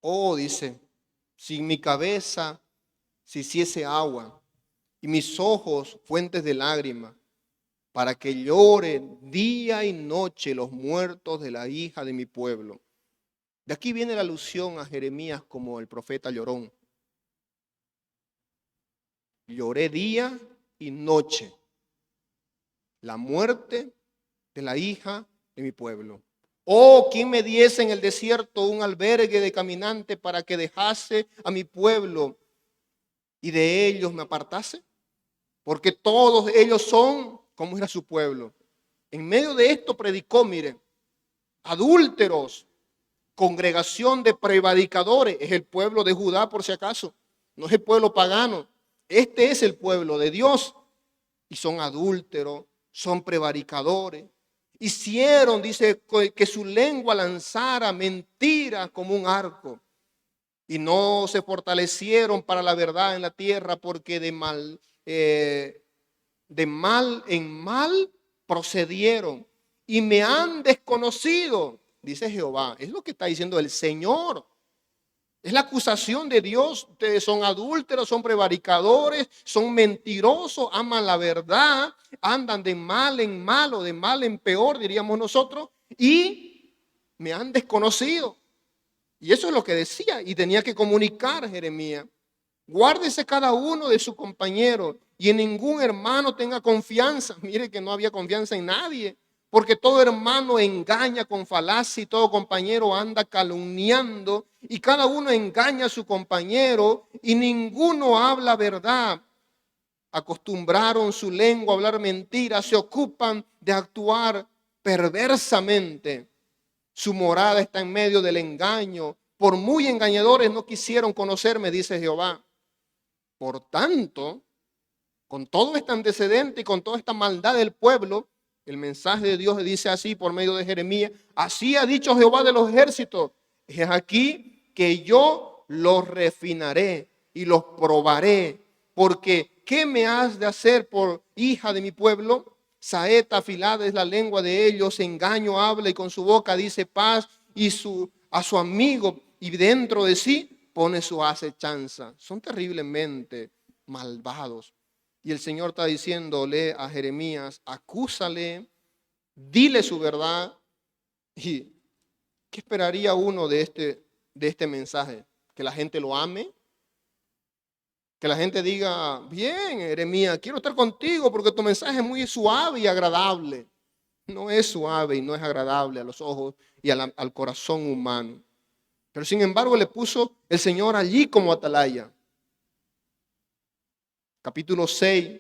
Oh, dice, si mi cabeza se hiciese agua y mis ojos fuentes de lágrimas, para que lloren día y noche los muertos de la hija de mi pueblo. De aquí viene la alusión a Jeremías como el profeta llorón. Lloré día y noche la muerte de la hija de mi pueblo. Oh, ¿quién me diese en el desierto un albergue de caminante para que dejase a mi pueblo y de ellos me apartase? Porque todos ellos son como era su pueblo. En medio de esto predicó, miren, adúlteros, congregación de prevaricadores. Es el pueblo de Judá, por si acaso. No es el pueblo pagano. Este es el pueblo de Dios. Y son adúlteros, son prevaricadores. Hicieron, dice, que su lengua lanzara mentiras como un arco. Y no se fortalecieron para la verdad en la tierra, porque de mal en mal procedieron. Y me han desconocido, dice Jehová. Es lo que está diciendo el Señor. Es la acusación de Dios. Ustedes son adúlteros, son prevaricadores, son mentirosos, aman la verdad, andan de mal en mal o de mal en peor, diríamos nosotros, y me han desconocido. Y eso es lo que decía y tenía que comunicar Jeremías. Guárdese cada uno de su compañero y en ningún hermano tenga confianza. Mire que no había confianza en nadie, porque todo hermano engaña con falacia y todo compañero anda calumniando y cada uno engaña a su compañero y ninguno habla verdad. Acostumbraron su lengua a hablar mentiras, se ocupan de actuar perversamente. Su morada está en medio del engaño. Por muy engañadores no quisieron conocerme, dice Jehová. Por tanto, con todo este antecedente y con toda esta maldad del pueblo, el mensaje de Dios dice así por medio de Jeremías: así ha dicho Jehová de los ejércitos, es aquí que yo los refinaré y los probaré, porque ¿qué me has de hacer por hija de mi pueblo? Saeta afilada es la lengua de ellos, engaño habla y con su boca dice paz y a su amigo y dentro de sí pone su acechanza. Son terriblemente malvados. Y el Señor está diciéndole a Jeremías: acúsale, dile su verdad. ¿Y qué esperaría uno de este mensaje? ¿Que la gente lo ame? Que la gente diga: bien, Jeremías, quiero estar contigo porque tu mensaje es muy suave y agradable. No es suave y no es agradable a los ojos y al corazón humano. Pero sin embargo le puso el Señor allí como atalaya. Capítulo 6,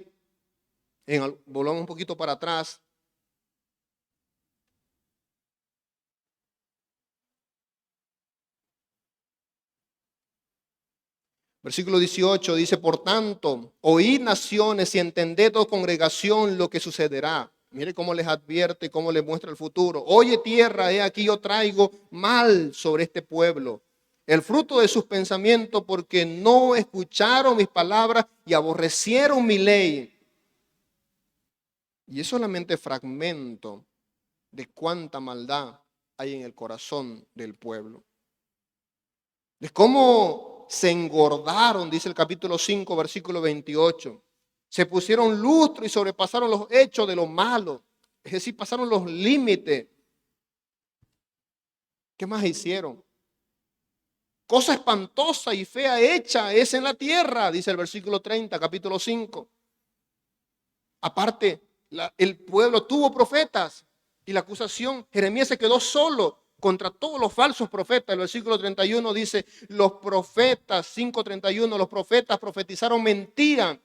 volvamos un poquito para atrás. Versículo 18 dice: por tanto, oíd naciones y entended, oh congregación, lo que sucederá. Mire cómo les advierte, cómo les muestra el futuro. Oye tierra, he aquí yo traigo mal sobre este pueblo, el fruto de sus pensamientos, porque no escucharon mis palabras y aborrecieron mi ley. Y es solamente fragmento de cuánta maldad hay en el corazón del pueblo. De cómo se engordaron, dice el capítulo 5, versículo 28. Se pusieron lustro y sobrepasaron los hechos de lo malo. Es decir, pasaron los límites. ¿Qué más hicieron? Cosa espantosa y fea hecha es en la tierra, dice el versículo 30, capítulo 5. Aparte, el pueblo tuvo profetas y la acusación, Jeremías se quedó solo contra todos los falsos profetas. El versículo 31 dice: los profetas, 5:31, los profetas profetizaron mentira.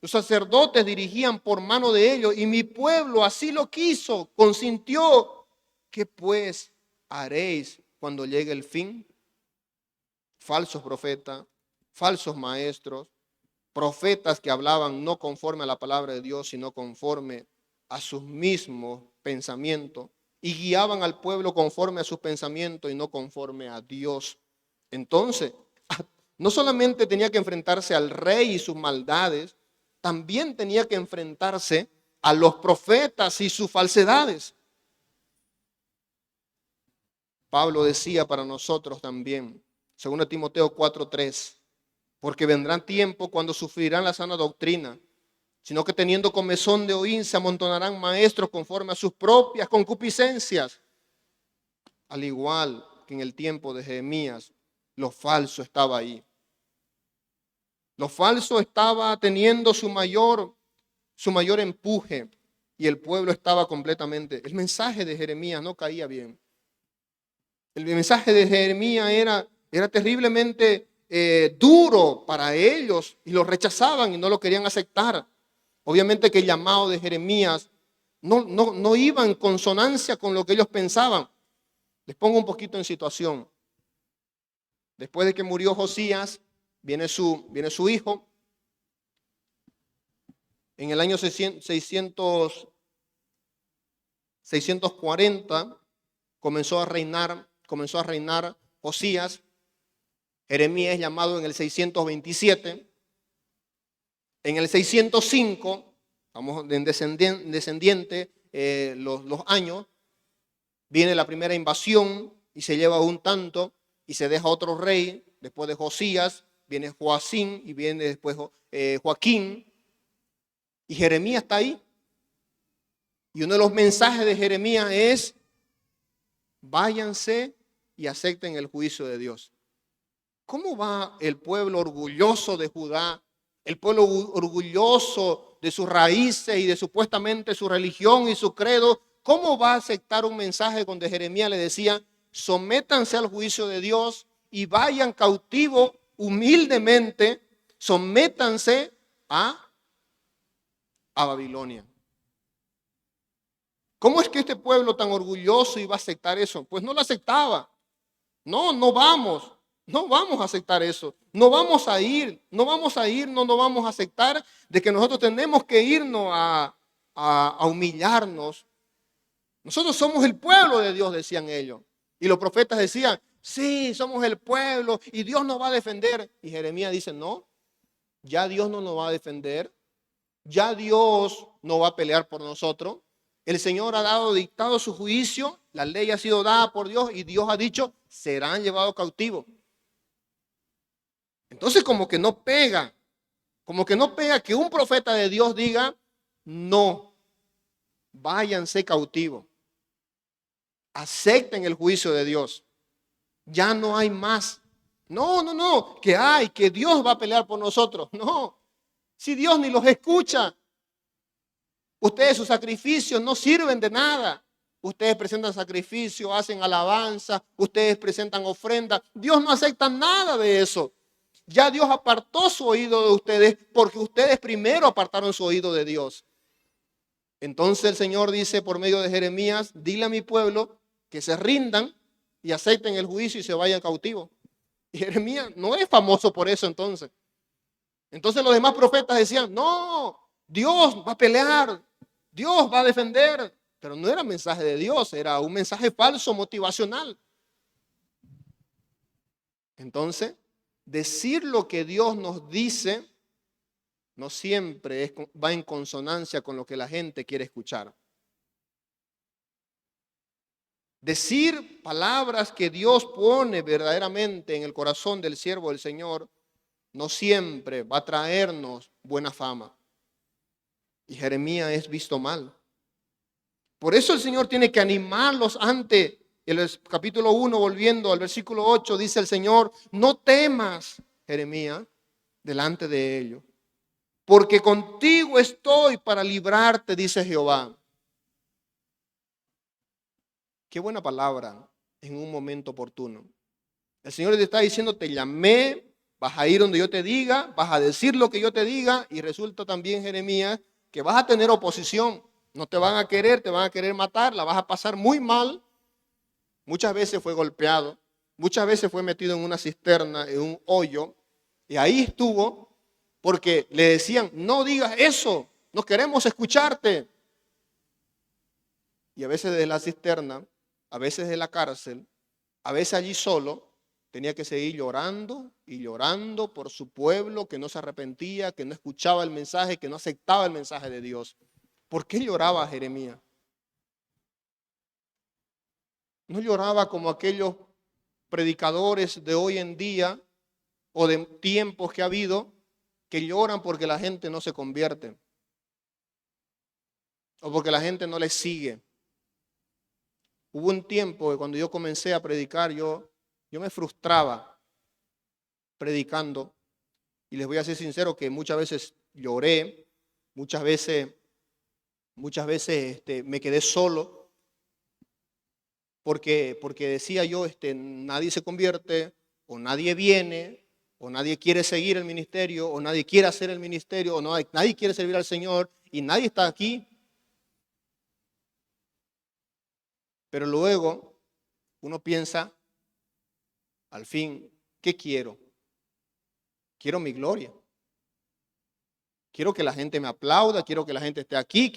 Los sacerdotes dirigían por mano de ellos y mi pueblo así lo quiso, consintió. ¿Qué pues haréis cuando llegue el fin? Falsos profetas, falsos maestros, profetas que hablaban no conforme a la palabra de Dios, sino conforme a sus mismos pensamientos y guiaban al pueblo conforme a sus pensamientos y no conforme a Dios. Entonces, no solamente tenía que enfrentarse al rey y sus maldades, también tenía que enfrentarse a los profetas y sus falsedades. Pablo decía para nosotros también, 2 Timoteo 4:3, porque vendrán tiempos cuando sufrirán la sana doctrina, sino que teniendo comezón de oír se amontonarán maestros conforme a sus propias concupiscencias. Al igual que en el tiempo de Jeremías lo falso estaba ahí. Lo falso estaba teniendo su mayor empuje y el pueblo estaba completamente. El mensaje de Jeremías no caía bien. El mensaje de Jeremías era terriblemente duro para ellos y lo rechazaban y no lo querían aceptar. Obviamente que el llamado de Jeremías no iba en consonancia con lo que ellos pensaban. Les pongo un poquito en situación. Después de que murió Josías, viene su hijo. En el año 640 comenzó a reinar Josías. Jeremías es llamado en el 627. En el 605, vamos en descendiente los años, viene la primera invasión y se lleva un tanto y se deja otro rey. Después de Josías viene Joacim y viene después Joaquín. Y Jeremías está ahí. Y uno de los mensajes de Jeremías es: váyanse y acepten el juicio de Dios. ¿Cómo va el pueblo orgulloso de Judá, el pueblo orgulloso de sus raíces y de supuestamente su religión y su credo? ¿Cómo va a aceptar un mensaje donde Jeremías le decía: sométanse al juicio de Dios y vayan cautivos humildemente, sométanse a Babilonia? ¿Cómo es que este pueblo tan orgulloso iba a aceptar eso? Pues no lo aceptaba. No vamos a aceptar eso. No vamos a aceptar de que nosotros tenemos que irnos a humillarnos. Nosotros somos el pueblo de Dios, decían ellos. Y los profetas decían: sí, somos el pueblo y Dios nos va a defender. Y Jeremías dice: no, ya Dios no nos va a defender. Ya Dios no va a pelear por nosotros. El Señor ha dictado su juicio, la ley ha sido dada por Dios y Dios ha dicho: serán llevados cautivos. Entonces como que no pega que un profeta de Dios diga: no, váyanse cautivos, acepten el juicio de Dios, ya no hay más. No, que Dios va a pelear por nosotros. No, si Dios ni los escucha. Ustedes, sus sacrificios no sirven de nada. Ustedes presentan sacrificios, hacen alabanza, ustedes presentan ofrenda. Dios no acepta nada de eso. Ya Dios apartó su oído de ustedes porque ustedes primero apartaron su oído de Dios. Entonces el Señor dice por medio de Jeremías: dile a mi pueblo que se rindan y acepten el juicio y se vayan cautivos. Y Jeremías no es famoso por eso entonces. Entonces los demás profetas decían: no, Dios va a pelear, Dios va a defender. Pero no era mensaje de Dios, era un mensaje falso, motivacional. Entonces, decir lo que Dios nos dice no siempre va en consonancia con lo que la gente quiere escuchar. Decir palabras que Dios pone verdaderamente en el corazón del siervo del Señor no siempre va a traernos buena fama. Y Jeremías es visto mal. Por eso el Señor tiene que animarlos ante el capítulo 1, volviendo al versículo 8, dice el Señor: no temas, Jeremías, delante de ellos, porque contigo estoy para librarte, dice Jehová. Qué buena palabra en un momento oportuno. El Señor te está diciendo: te llamé, vas a ir donde yo te diga, vas a decir lo que yo te diga. Y resulta también, Jeremías, que vas a tener oposición. No te van a querer matar, la vas a pasar muy mal. Muchas veces fue golpeado, muchas veces fue metido en una cisterna, en un hoyo. Y ahí estuvo porque le decían: no digas eso, no queremos escucharte. Y a veces desde la cisterna, a veces de la cárcel, a veces allí solo, tenía que seguir llorando y llorando por su pueblo que no se arrepentía, que no escuchaba el mensaje, que no aceptaba el mensaje de Dios. ¿Por qué lloraba Jeremías? No lloraba como aquellos predicadores de hoy en día o de tiempos que ha habido, que lloran porque la gente no se convierte o porque la gente no les sigue. Hubo un tiempo que cuando yo comencé a predicar, yo me frustraba predicando. Y les voy a ser sincero que muchas veces lloré, muchas veces me quedé solo, porque decía yo, nadie se convierte, o nadie viene, o nadie quiere seguir el ministerio, o nadie quiere hacer el ministerio, o nadie quiere servir al Señor, y nadie está aquí. Pero luego uno piensa, al fin, ¿qué quiero? Quiero mi gloria. Quiero que la gente me aplauda, quiero que la gente esté aquí,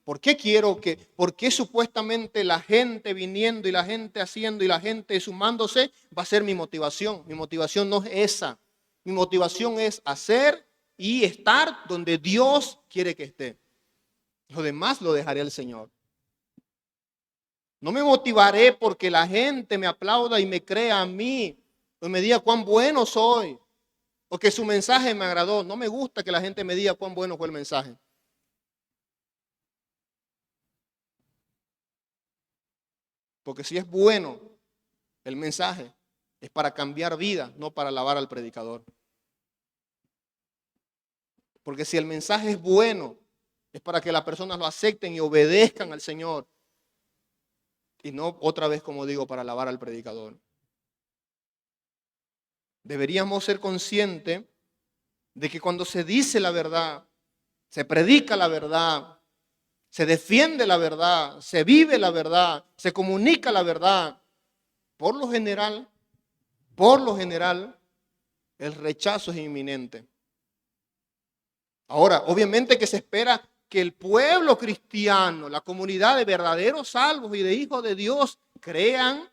¿por qué supuestamente la gente viniendo y la gente haciendo y la gente sumándose va a ser mi motivación? Mi motivación no es esa. Mi motivación es hacer y estar donde Dios quiere que esté. Lo demás lo dejaré al Señor. No me motivaré porque la gente me aplauda y me crea a mí, o me diga cuán bueno soy, o que su mensaje me agradó. No me gusta que la gente me diga cuán bueno fue el mensaje. Porque si es bueno el mensaje, es para cambiar vidas, no para alabar al predicador. Porque si el mensaje es bueno, es para que las personas lo acepten y obedezcan al Señor. Y no otra vez, como digo, para alabar al predicador. Deberíamos ser conscientes de que cuando se dice la verdad, se predica la verdad, se defiende la verdad, se vive la verdad, se comunica la verdad, por lo general, el rechazo es inminente. Ahora, obviamente que se espera que el pueblo cristiano, la comunidad de verdaderos salvos y de hijos de Dios, crean,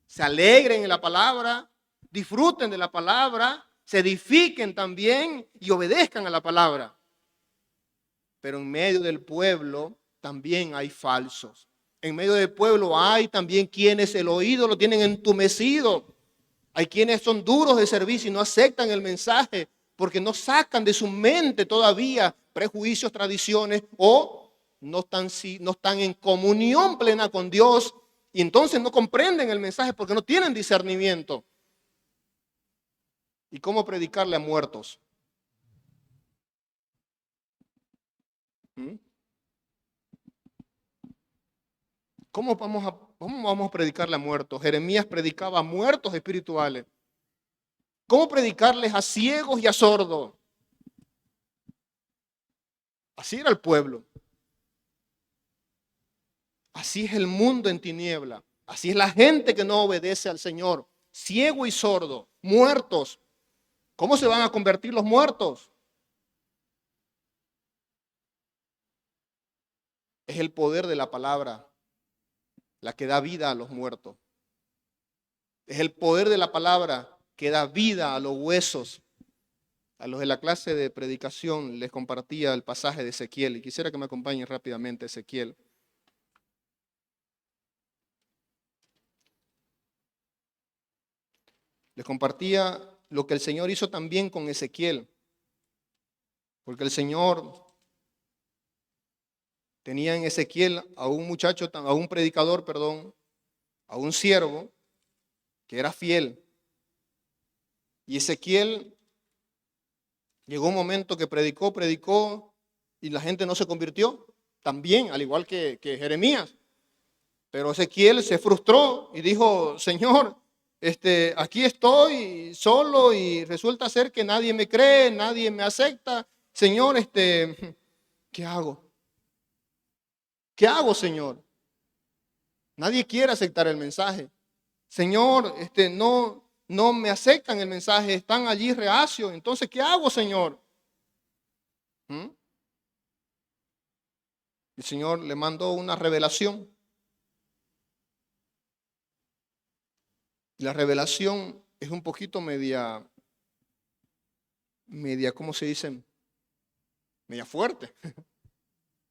se alegren en la palabra, disfruten de la palabra, se edifiquen también y obedezcan a la palabra. Pero en medio del pueblo también hay falsos. En medio del pueblo hay también quienes el oído lo tienen entumecido. Hay quienes son duros de servicio y no aceptan el mensaje porque no sacan de su mente todavía prejuicios, tradiciones, o no están en comunión plena con Dios y entonces no comprenden el mensaje porque no tienen discernimiento. ¿Y cómo predicarle a muertos? ¿Cómo vamos a predicarle a muertos? Jeremías predicaba a muertos espirituales. ¿Cómo predicarles a ciegos y a sordos? Así era el pueblo. Así es el mundo en tiniebla. Así es la gente que no obedece al Señor. Ciego y sordo, muertos. ¿Cómo se van a convertir los muertos? Es el poder de la palabra la que da vida a los muertos. Es el poder de la palabra que da vida a los huesos. A los de la clase de predicación les compartía el pasaje de Ezequiel y quisiera que me acompañen rápidamente a Ezequiel. Les compartía lo que el Señor hizo también con Ezequiel, porque el Señor tenía en Ezequiel a un muchacho, a un predicador, a un siervo que era fiel. Y Ezequiel llegó un momento que predicó y la gente no se convirtió, también, al igual que Jeremías. Pero Ezequiel se frustró y dijo, Señor, aquí estoy solo y resulta ser que nadie me cree, nadie me acepta. Señor, ¿qué hago? ¿Qué hago, Señor? Nadie quiere aceptar el mensaje. Señor, no me aceptan el mensaje, están allí reacios. Entonces, ¿qué hago, Señor? El Señor le mandó una revelación. Y la revelación es un poquito media, ¿cómo se dice? Media fuerte.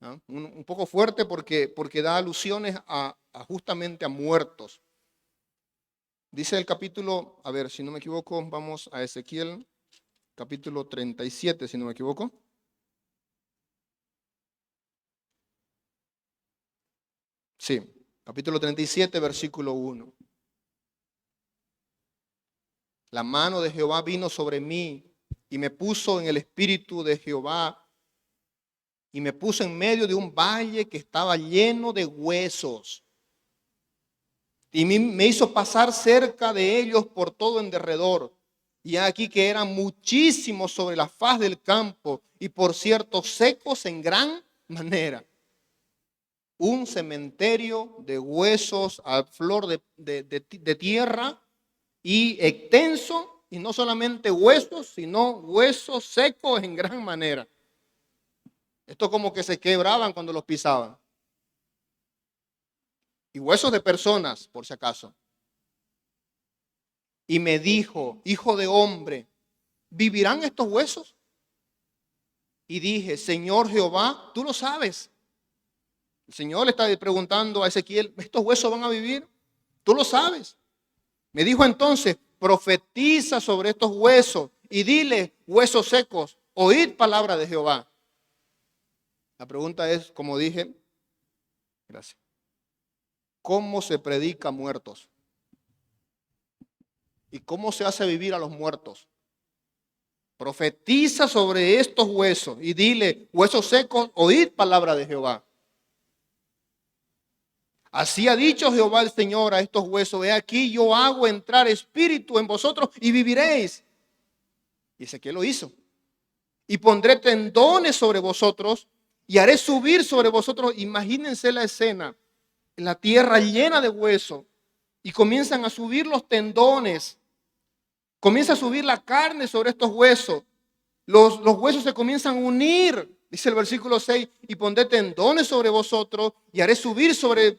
¿No? Un poco fuerte porque da alusiones a justamente a muertos. Dice el capítulo, a ver, si no me equivoco, vamos a Ezequiel, capítulo 37, si no me equivoco. Sí, Capítulo 37, versículo 1. La mano de Jehová vino sobre mí y me puso en el espíritu de Jehová y me puso en medio de un valle que estaba lleno de huesos. Y me hizo pasar cerca de ellos por todo en derredor. Y aquí que eran muchísimos sobre la faz del campo y por cierto secos en gran manera. Un cementerio de huesos a flor de tierra y extenso, y no solamente huesos, sino huesos secos en gran manera. Esto como que se quebraban cuando los pisaban. Y huesos de personas, por si acaso. Y me dijo, hijo de hombre, ¿vivirán estos huesos? Y dije, Señor Jehová, tú lo sabes. El Señor le está preguntando a Ezequiel, ¿estos huesos van a vivir? Tú lo sabes. Me dijo entonces, profetiza sobre estos huesos y dile, huesos secos, oíd palabra de Jehová. La pregunta es, como dije, gracias, ¿cómo se predica a muertos? ¿Y cómo se hace vivir a los muertos? Profetiza sobre estos huesos y dile, huesos secos, oíd palabra de Jehová. Así ha dicho Jehová el Señor a estos huesos, he aquí yo hago entrar espíritu en vosotros y viviréis. Y Ezequiel lo hizo. Y pondré tendones sobre vosotros y haré subir sobre vosotros. Imagínense la escena, en la tierra llena de huesos y comienzan a subir los tendones. Comienza a subir la carne sobre estos huesos. Los huesos se comienzan a unir, dice el versículo 6, y pondré tendones sobre vosotros y haré subir sobre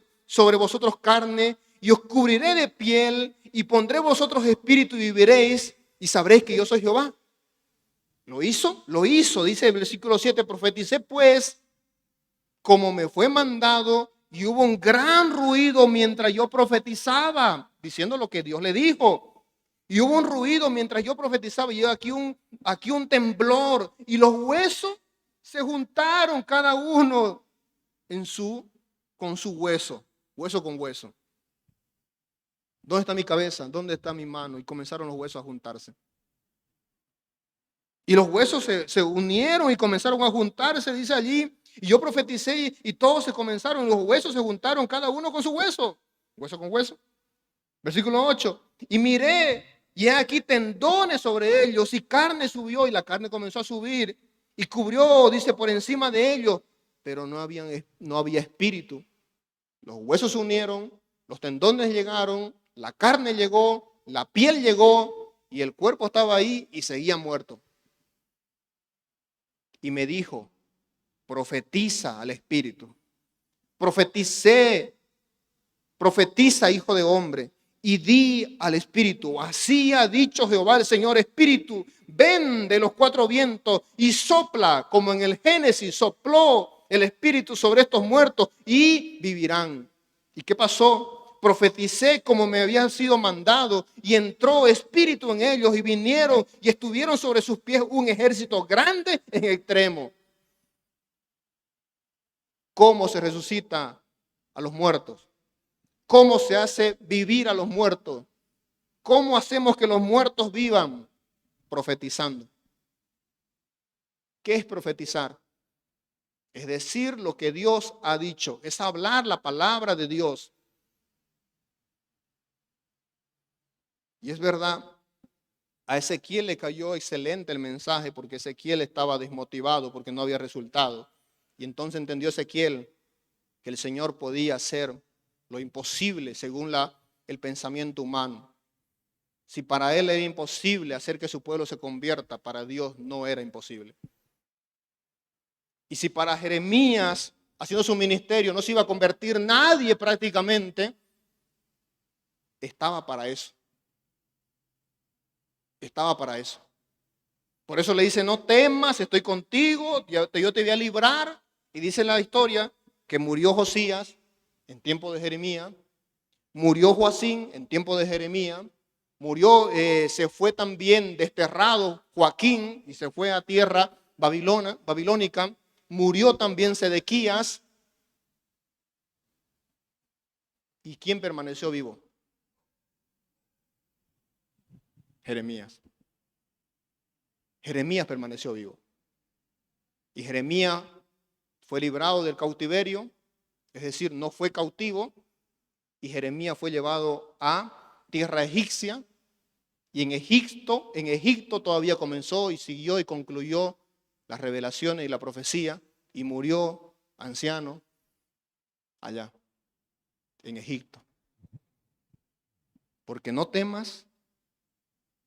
vosotros carne y os cubriré de piel y pondré vosotros espíritu y viviréis y sabréis que yo soy Jehová. ¿Lo hizo? Lo hizo, dice el versículo 7, profeticé pues como me fue mandado y hubo un gran ruido mientras yo profetizaba, diciendo lo que Dios le dijo. Y hubo un ruido mientras yo profetizaba y aquí un temblor y los huesos se juntaron cada uno con su hueso, hueso con hueso. ¿Dónde está mi cabeza? ¿Dónde está mi mano? Y comenzaron los huesos a juntarse. Y los huesos se unieron y comenzaron a juntarse, dice allí. Y yo profeticé y todos se comenzaron, los huesos se juntaron cada uno con su hueso, hueso con hueso. Versículo 8. Y miré, y he aquí tendones sobre ellos, y carne subió, y la carne comenzó a subir, y cubrió, dice, por encima de ellos, pero no había espíritu. Los huesos se unieron, los tendones llegaron, la carne llegó, la piel llegó, y el cuerpo estaba ahí y seguía muerto. Y me dijo, profetiza al espíritu. Profetiza, hijo de hombre, y di al espíritu, así ha dicho Jehová el Señor, espíritu, ven de los cuatro vientos y sopla, como en el Génesis sopló el espíritu sobre estos muertos y vivirán. ¿Y qué pasó? Profeticé como me había sido mandado y entró espíritu en ellos y vinieron y estuvieron sobre sus pies un ejército grande en extremo. ¿Cómo se resucita a los muertos? ¿Cómo se hace vivir a los muertos? ¿Cómo hacemos que los muertos vivan? Profetizando. ¿Qué es profetizar? Es decir lo que Dios ha dicho, es hablar la palabra de Dios. Y es verdad, a Ezequiel le cayó excelente el mensaje porque Ezequiel estaba desmotivado porque no había resultado. Y entonces entendió Ezequiel que el Señor podía hacer lo imposible según el pensamiento humano. Si para él era imposible hacer que su pueblo se convierta, para Dios no era imposible. Y si para Jeremías, haciendo su ministerio, no se iba a convertir nadie prácticamente, estaba para eso. Estaba para eso. Por eso le dice, no temas, estoy contigo, yo te voy a librar. Y dice en la historia que murió Josías en tiempo de Jeremías, murió Joacín en tiempo de Jeremías, se fue también desterrado Joaquín y se fue a tierra babilónica, murió también Sedequías ¿Y quién permaneció vivo? Jeremías. Jeremías permaneció vivo. Y Jeremías fue librado del cautiverio, es decir, no fue cautivo, y Jeremías fue llevado a tierra egipcia, y en Egipto todavía comenzó y siguió y concluyó las revelaciones y la profecía, y murió anciano allá, en Egipto. Porque no temas,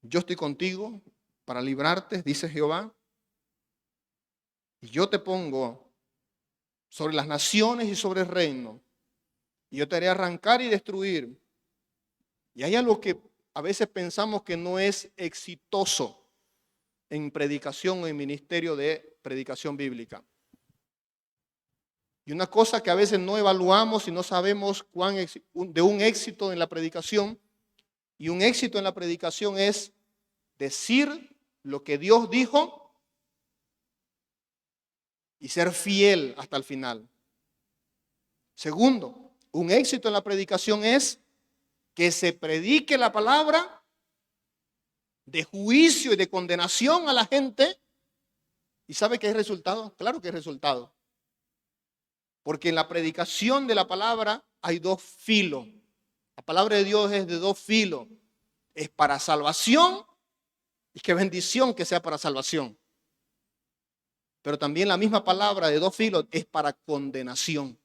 yo estoy contigo para librarte, dice Jehová, y yo te pongo sobre las naciones y sobre el reino, y yo te haré arrancar y destruir. Y hay algo que a veces pensamos que no es exitoso en predicación o en ministerio de predicación bíblica. Y una cosa que a veces no evaluamos y no sabemos de un éxito en la predicación, y un éxito en la predicación es decir lo que Dios dijo y ser fiel hasta el final. Segundo, un éxito en la predicación es que se predique la palabra de juicio y de condenación a la gente. ¿Y sabe qué es resultado? Claro que es resultado. Porque en la predicación de la palabra hay dos filos. La palabra de Dios es de dos filos. Es para salvación, y qué bendición que sea para salvación. Pero también la misma palabra de dos filos es para condenación.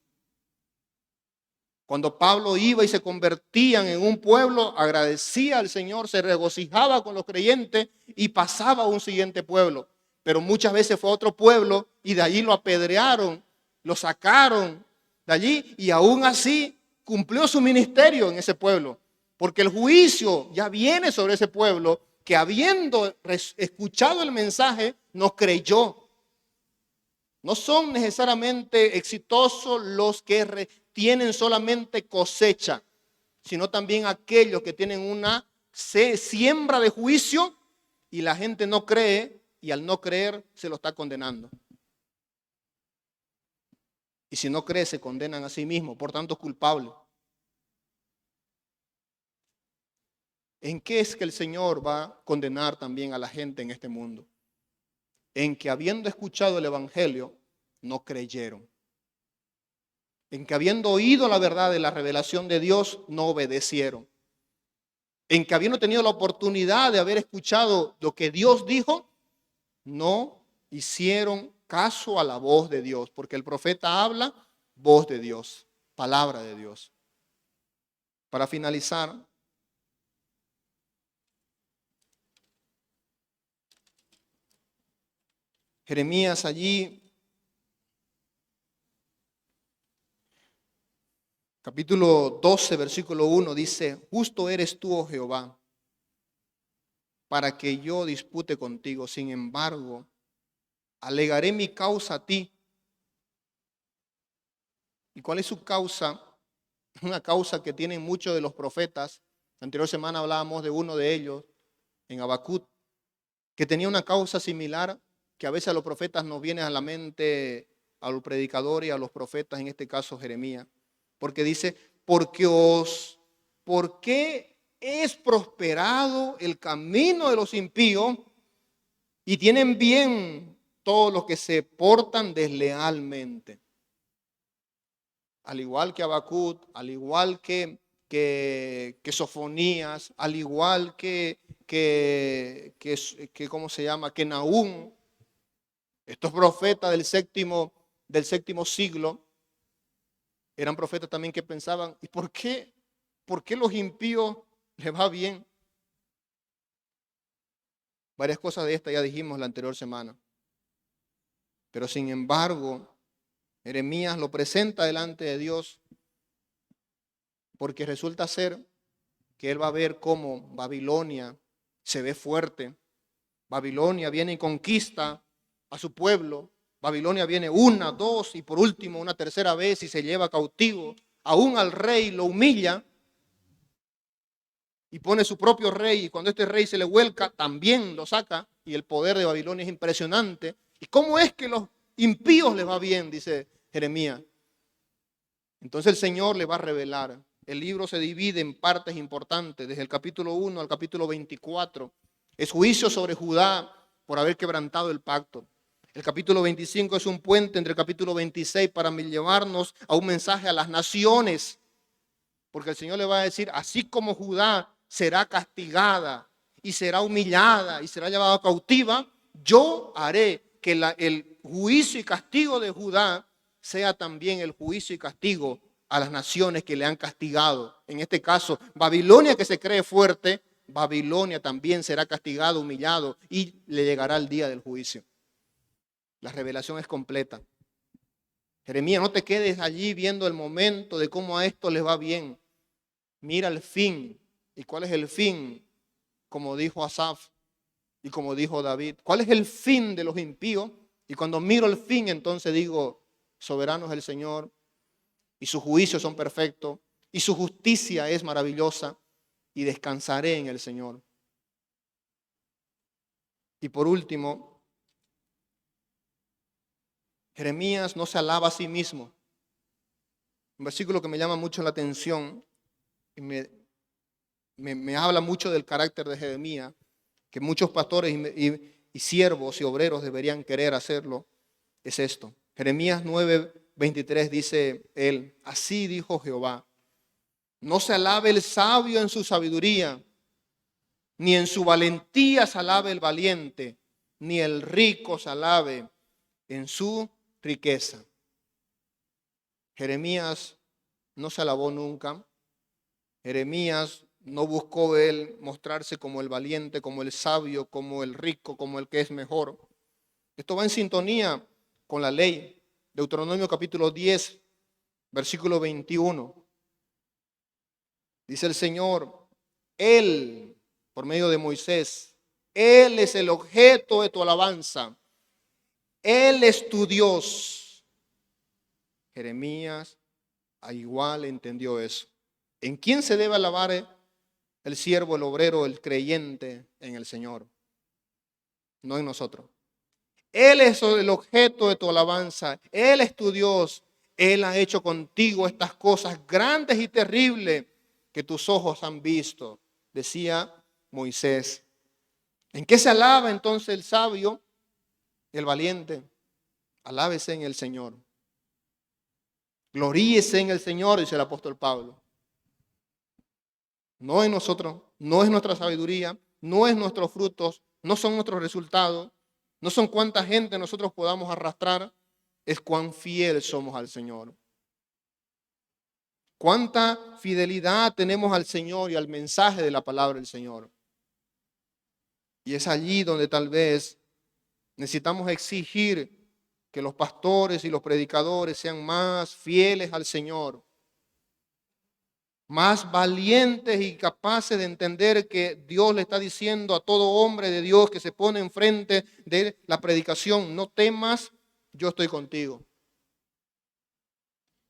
Cuando Pablo iba y se convertían en un pueblo, agradecía al Señor, se regocijaba con los creyentes y pasaba a un siguiente pueblo. Pero muchas veces fue a otro pueblo y de allí lo apedrearon, lo sacaron de allí y aún así cumplió su ministerio en ese pueblo. Porque el juicio ya viene sobre ese pueblo que habiendo escuchado el mensaje no creyó. No son necesariamente exitosos los que tienen solamente cosecha, sino también aquellos que tienen una siembra de juicio y la gente no cree y al no creer se lo está condenando. Y si no cree se condenan a sí mismos, por tanto es culpable. ¿En qué es que el Señor va a condenar también a la gente en este mundo? En que habiendo escuchado el Evangelio, no creyeron. En que habiendo oído la verdad de la revelación de Dios, no obedecieron. En que habiendo tenido la oportunidad de haber escuchado lo que Dios dijo, no hicieron caso a la voz de Dios. Porque el profeta habla, voz de Dios, palabra de Dios. Para finalizar, Jeremías allí, capítulo 12, versículo 1, dice: justo eres tú, oh Jehová, para que yo dispute contigo. Sin embargo, alegaré mi causa a ti. ¿Y cuál es su causa? Una causa que tienen muchos de los profetas. La anterior semana hablábamos de uno de ellos, en Habacuc, que tenía una causa similar, que a veces a los profetas nos viene a la mente, a los predicadores y a los profetas, en este caso Jeremías, porque dice: ¿por qué es prosperado el camino de los impíos y tienen bien todos los que se portan deslealmente? Al igual que Habacuc, al igual que Sofonías, al igual que ¿cómo se llama? Que Nahum, estos profetas del séptimo siglo, eran profetas también que pensaban: ¿y por qué los impíos les va bien? Varias cosas de estas ya dijimos la anterior semana. Pero sin embargo, Jeremías lo presenta delante de Dios, porque resulta ser que él va a ver cómo Babilonia se ve fuerte. Babilonia viene y conquista a su pueblo. Babilonia viene una, dos y por último una tercera vez y se lleva cautivo. Aún al rey lo humilla y pone su propio rey, y cuando este rey se le vuelca también lo saca, y el poder de Babilonia es impresionante. ¿Y cómo es que los impíos les va bien?, dice Jeremías. Entonces el Señor le va a revelar el libro se divide en partes importantes, desde el capítulo 1 al capítulo 24. Es juicio sobre Judá por haber quebrantado el pacto. El capítulo 25 es un puente entre el capítulo 26 para llevarnos a un mensaje a las naciones. Porque el Señor le va a decir, así como Judá será castigada y será humillada y será llevada cautiva, yo haré que el juicio y castigo de Judá sea también el juicio y castigo a las naciones que le han castigado. En este caso, Babilonia, que se cree fuerte, Babilonia también será castigado, humillado, y le llegará el día del juicio. La revelación es completa. Jeremías, no te quedes allí viendo el momento de cómo a esto les va bien. Mira el fin. ¿Y cuál es el fin? Como dijo Asaf y como dijo David. ¿Cuál es el fin de los impíos? Y cuando miro el fin, entonces digo, soberano es el Señor, y sus juicios son perfectos, y su justicia es maravillosa, y descansaré en el Señor. Y por último, Jeremías no se alaba a sí mismo. Un versículo que me llama mucho la atención y me habla mucho del carácter de Jeremías, que muchos pastores y siervos y obreros deberían querer hacerlo, es esto. Jeremías 9:23 dice él, así dijo Jehová, no se alabe el sabio en su sabiduría, ni en su valentía se alabe el valiente, ni el rico se alabe en su riqueza. Jeremías no se alabó nunca. Jeremías no buscó él mostrarse como el valiente, como el sabio, como el rico, como el que es mejor. Esto va en sintonía con la ley. Deuteronomio capítulo 10, versículo 21. Dice el Señor, Él, por medio de Moisés, Él es el objeto de tu alabanza. Él es tu Dios. Jeremías igual entendió eso. ¿En quién se debe alabar el siervo, el obrero, el creyente? En el Señor, no en nosotros. Él es el objeto de tu alabanza. Él es tu Dios. Él ha hecho contigo estas cosas grandes y terribles que tus ojos han visto, decía Moisés. ¿En qué se alaba entonces el sabio y el valiente? Alábese en el Señor. Gloríese en el Señor, dice el apóstol Pablo. No en nosotros, no es nuestra sabiduría, no es nuestros frutos, no son nuestros resultados, no son cuánta gente nosotros podamos arrastrar, es cuán fiel somos al Señor. Cuánta fidelidad tenemos al Señor y al mensaje de la palabra del Señor. Y es allí donde tal vez necesitamos exigir que los pastores y los predicadores sean más fieles al Señor, más valientes y capaces de entender que Dios le está diciendo a todo hombre de Dios que se pone enfrente de la predicación, no temas, yo estoy contigo.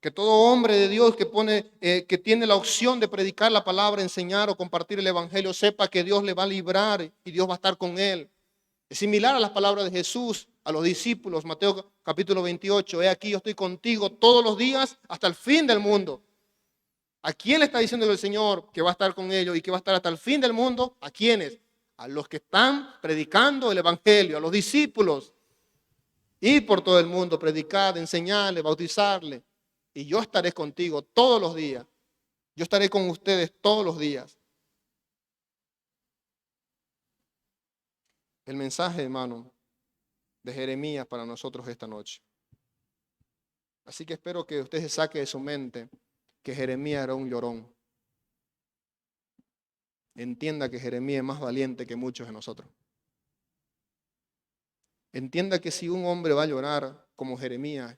Que todo hombre de Dios que tiene la opción de predicar la palabra, enseñar o compartir el evangelio, sepa que Dios le va a librar y Dios va a estar con él. Es similar a las palabras de Jesús a los discípulos, Mateo capítulo 28, he aquí yo estoy contigo todos los días hasta el fin del mundo. ¿A quién le está diciendo el Señor que va a estar con ellos y que va a estar hasta el fin del mundo? ¿A quiénes? A los que están predicando el evangelio, a los discípulos. Ir por todo el mundo, predicar, enseñarle, bautizarle. Y yo estaré contigo todos los días. Yo estaré con ustedes todos los días. El mensaje, hermano, de Jeremías para nosotros esta noche. Así que espero que usted se saque de su mente que Jeremías era un llorón. Entienda que Jeremías es más valiente que muchos de nosotros. Entienda que si un hombre va a llorar como Jeremías,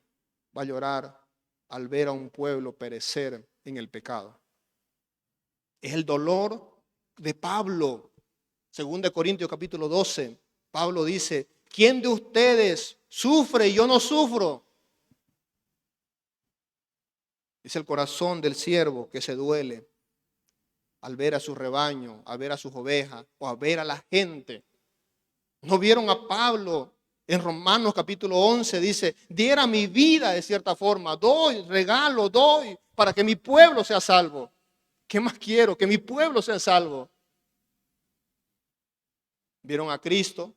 va a llorar al ver a un pueblo perecer en el pecado. Es el dolor de Pablo. 2 Corintios capítulo 12, Pablo dice, ¿quién de ustedes sufre y yo no sufro? Es el corazón del siervo que se duele al ver a su rebaño, al ver a sus ovejas o a ver a la gente. ¿No vieron a Pablo en Romanos capítulo 11? Dice, diera mi vida de cierta forma, doy, regalo, doy para que mi pueblo sea salvo. ¿Qué más quiero? Que mi pueblo sea salvo. Vieron a Cristo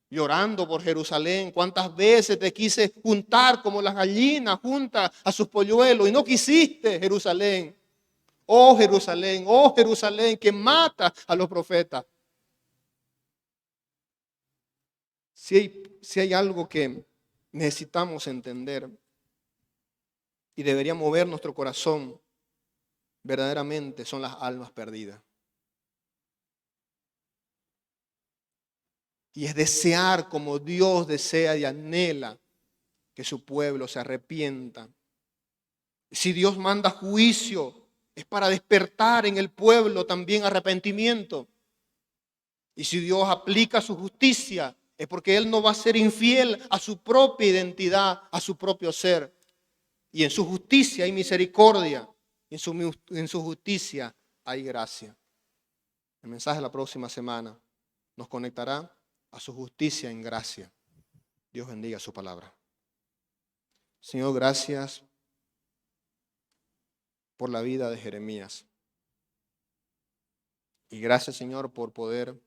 llorando por Jerusalén. ¿Cuántas veces te quise juntar como las gallinas juntas a sus polluelos y no quisiste, Jerusalén? Oh Jerusalén, que mata a los profetas. Si hay algo que necesitamos entender y debería mover nuestro corazón, verdaderamente son las almas perdidas. Y es desear como Dios desea y anhela que su pueblo se arrepienta. Si Dios manda juicio, es para despertar en el pueblo también arrepentimiento. Y si Dios aplica su justicia, es porque Él no va a ser infiel a su propia identidad, a su propio ser. Y en su justicia hay misericordia, en su justicia hay gracia. El mensaje de la próxima semana nos conectará a su justicia en gracia. Dios bendiga su palabra. Señor, gracias por la vida de Jeremías. Y gracias, Señor, por poder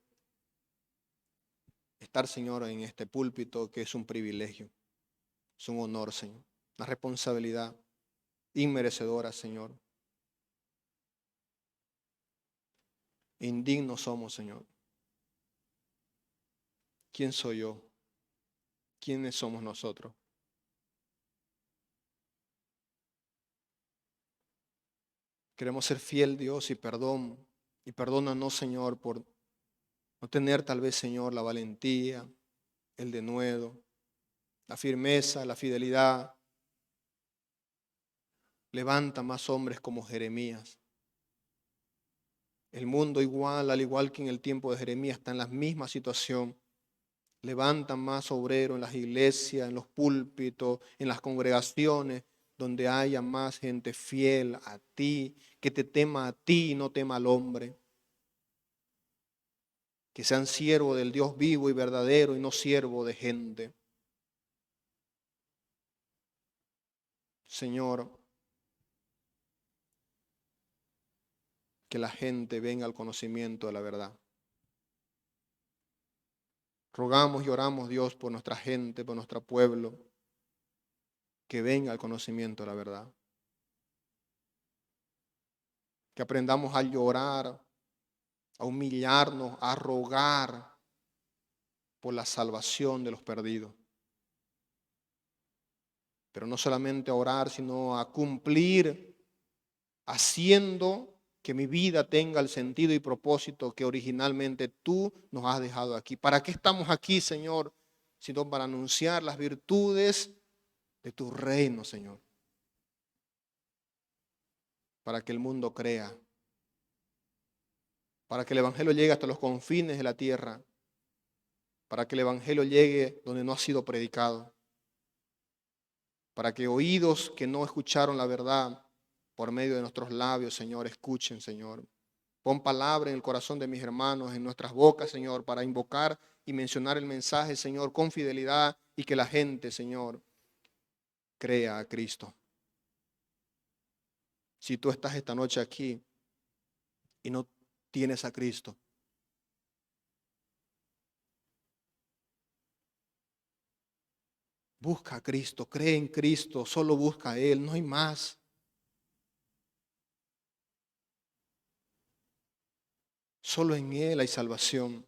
estar, Señor, en este púlpito que es un privilegio, es un honor, Señor, una responsabilidad inmerecedora, Señor. Indignos somos, Señor. ¿Quién soy yo? ¿Quiénes somos nosotros? Queremos ser fiel, Dios, y perdónanos, Señor, por no tener tal vez, Señor, la valentía, el denuedo, la firmeza, la fidelidad. Levanta más hombres como Jeremías. El mundo igual, al igual que en el tiempo de Jeremías, está en la misma situación. Levanta más obreros en las iglesias, en los púlpitos, en las congregaciones, donde haya más gente fiel a ti, que te tema a ti y no tema al hombre. Que sean siervos del Dios vivo y verdadero y no siervos de gente. Señor, que la gente venga al conocimiento de la verdad. Rogamos y oramos, Dios, por nuestra gente, por nuestro pueblo, que venga al conocimiento de la verdad. Que aprendamos a llorar, a humillarnos, a rogar por la salvación de los perdidos. Pero no solamente a orar, sino a cumplir, haciendo que mi vida tenga el sentido y propósito que originalmente tú nos has dejado aquí. ¿Para qué estamos aquí, Señor? Sino para anunciar las virtudes de tu reino, Señor. Para que el mundo crea. Para que el Evangelio llegue hasta los confines de la tierra. Para que el Evangelio llegue donde no ha sido predicado. Para que oídos que no escucharon la verdad por medio de nuestros labios, Señor, escuchen, Señor. Pon palabra en el corazón de mis hermanos, en nuestras bocas, Señor, para invocar y mencionar el mensaje, Señor, con fidelidad y que la gente, Señor, crea a Cristo. Si tú estás esta noche aquí y no tienes a Cristo, busca a Cristo, cree en Cristo, solo busca a Él, no hay más. Solo en Él hay salvación.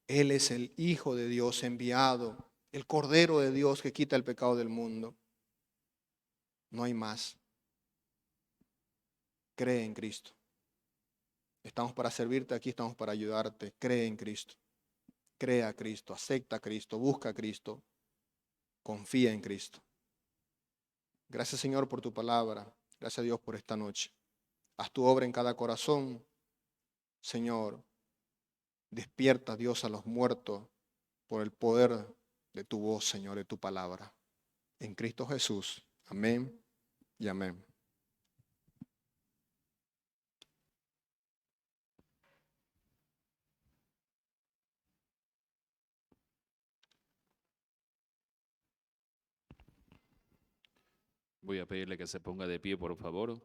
Él es el Hijo de Dios enviado, el Cordero de Dios que quita el pecado del mundo. No hay más. Cree en Cristo. Estamos para servirte aquí, estamos para ayudarte. Cree en Cristo. Cree a Cristo, acepta a Cristo, busca a Cristo, confía en Cristo. Gracias, Señor, por tu palabra. Gracias a Dios por esta noche. Haz tu obra en cada corazón, Señor. Despierta, Dios, a los muertos por el poder de tu voz, Señor, de tu palabra. En Cristo Jesús. Amén y amén. Voy a pedirle que se ponga de pie, por favor.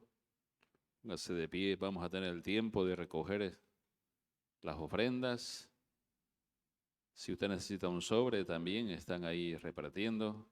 Póngase de pie, vamos a tener el tiempo de recoger las ofrendas. Si usted necesita un sobre, también están ahí repartiendo.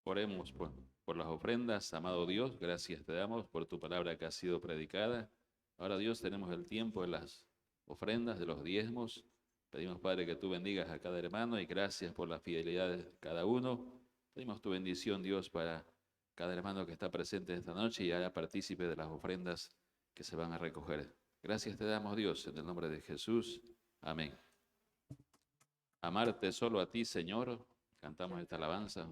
Oremos por las ofrendas. Amado Dios, gracias te damos por tu palabra que ha sido predicada. Ahora, Dios, tenemos el tiempo de las ofrendas, de los diezmos. Pedimos, Padre, que tú bendigas a cada hermano y gracias por la fidelidad de cada uno. Pedimos tu bendición, Dios, para cada hermano que está presente esta noche y haya partícipe de las ofrendas que se van a recoger. Gracias te damos, Dios, en el nombre de Jesús. Amén. Amarte solo a ti, Señor. Cantamos esta alabanza.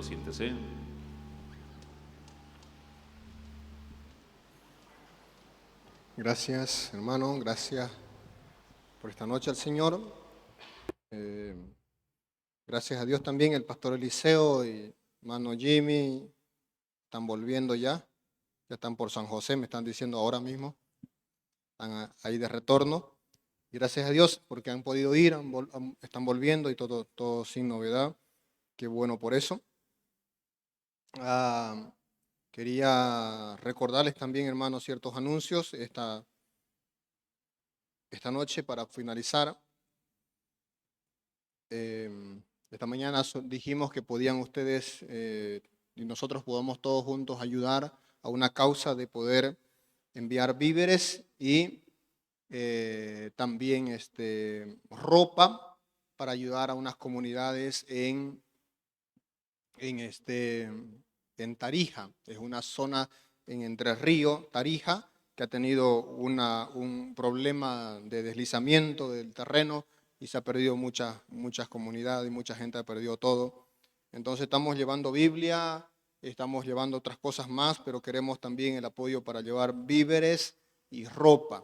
Siéntese. Gracias, hermano. Gracias por esta noche al Señor. Gracias a Dios también, el pastor Eliseo y hermano Jimmy están volviendo ya. Ya están por San José, me están diciendo ahora mismo. Están ahí de retorno. Y gracias a Dios porque han podido ir, están volviendo y todo sin novedad. Qué bueno por eso. Quería recordarles también, hermanos, ciertos anuncios esta noche para finalizar. Esta mañana dijimos que podían ustedes y nosotros podamos todos juntos ayudar a una causa de poder enviar víveres y también ropa para ayudar a unas comunidades en Tarija. Es una zona en Entre Ríos, Tarija, que ha tenido un problema de deslizamiento del terreno y se ha perdido muchas comunidades y mucha gente ha perdido todo. Entonces estamos llevando Biblia, estamos llevando otras cosas más, pero queremos también el apoyo para llevar víveres y ropa.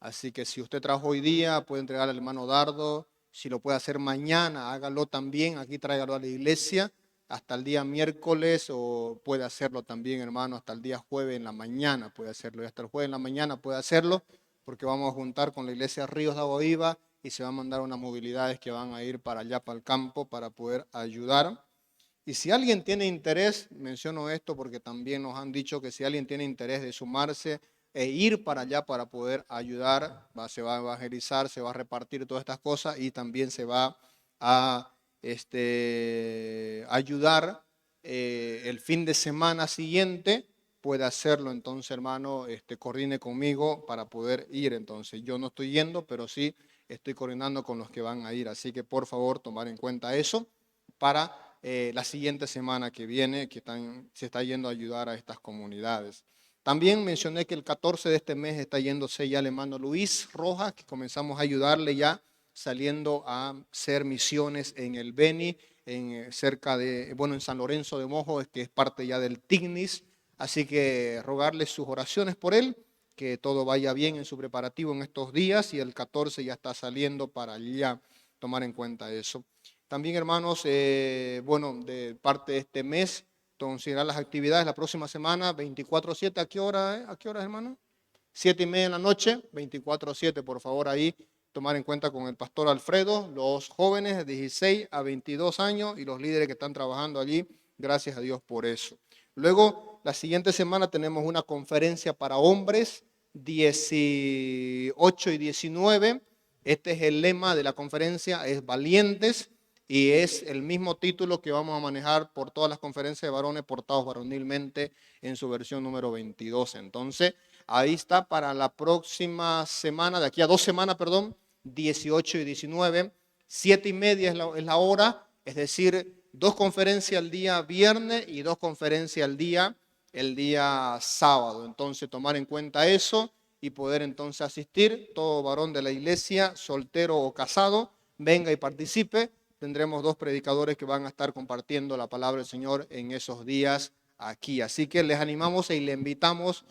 Así que si usted trajo hoy día, puede entregar al hermano Dardo. Si lo puede hacer mañana, hágalo también. Aquí tráigalo a la iglesia hasta el día miércoles, o puede hacerlo también, hermano, hasta el día jueves en la mañana puede hacerlo. Y hasta el jueves en la mañana puede hacerlo, porque vamos a juntar con la iglesia Ríos de Agua Viva y se van a mandar unas movilidades que van a ir para allá, para el campo, para poder ayudar. Y si alguien tiene interés, menciono esto porque también nos han dicho que si alguien tiene interés de sumarse ir para allá para poder ayudar. Se va a evangelizar, se va a repartir todas estas cosas y también se va a ayudar el fin de semana siguiente. Puede hacerlo, entonces, hermano, coordine conmigo para poder ir. Entonces, yo no estoy yendo, pero sí estoy coordinando con los que van a ir. Así que, por favor, tomar en cuenta eso para la siguiente semana que viene, que se está yendo a ayudar a estas comunidades. También mencioné que el 14 de este mes está yéndose ya el hermano Luis Rojas, que comenzamos a ayudarle ya, saliendo a hacer misiones en el Beni, en San Lorenzo de Mojo, que es parte ya del TIGNIS. Así que rogarles sus oraciones por él, que todo vaya bien en su preparativo en estos días, y el 14 ya está saliendo para allá, tomar en cuenta eso. También, hermanos, de parte de este mes, considerar las actividades la próxima semana, 24/7, ¿a qué hora, hermano? 7:30 de la noche, 24/7, por favor, ahí tomar en cuenta con el pastor Alfredo, los jóvenes de 16 a 22 años y los líderes que están trabajando allí, gracias a Dios por eso. Luego, la siguiente semana tenemos una conferencia para hombres, 18 y 19. Este es el lema de la conferencia, es Valientes, y es el mismo título que vamos a manejar por todas las conferencias de varones portados varonilmente en su versión número 22. Entonces, ahí está para la próxima semana, de aquí a 2 semanas, 18 y 19, 7:30 es la hora, es decir, 2 conferencias el día viernes y 2 conferencias el día sábado. Entonces, tomar en cuenta eso y poder entonces asistir. Todo varón de la iglesia, soltero o casado, venga y participe. Tendremos 2 predicadores que van a estar compartiendo la palabra del Señor en esos días aquí. Así que les animamos y les invitamos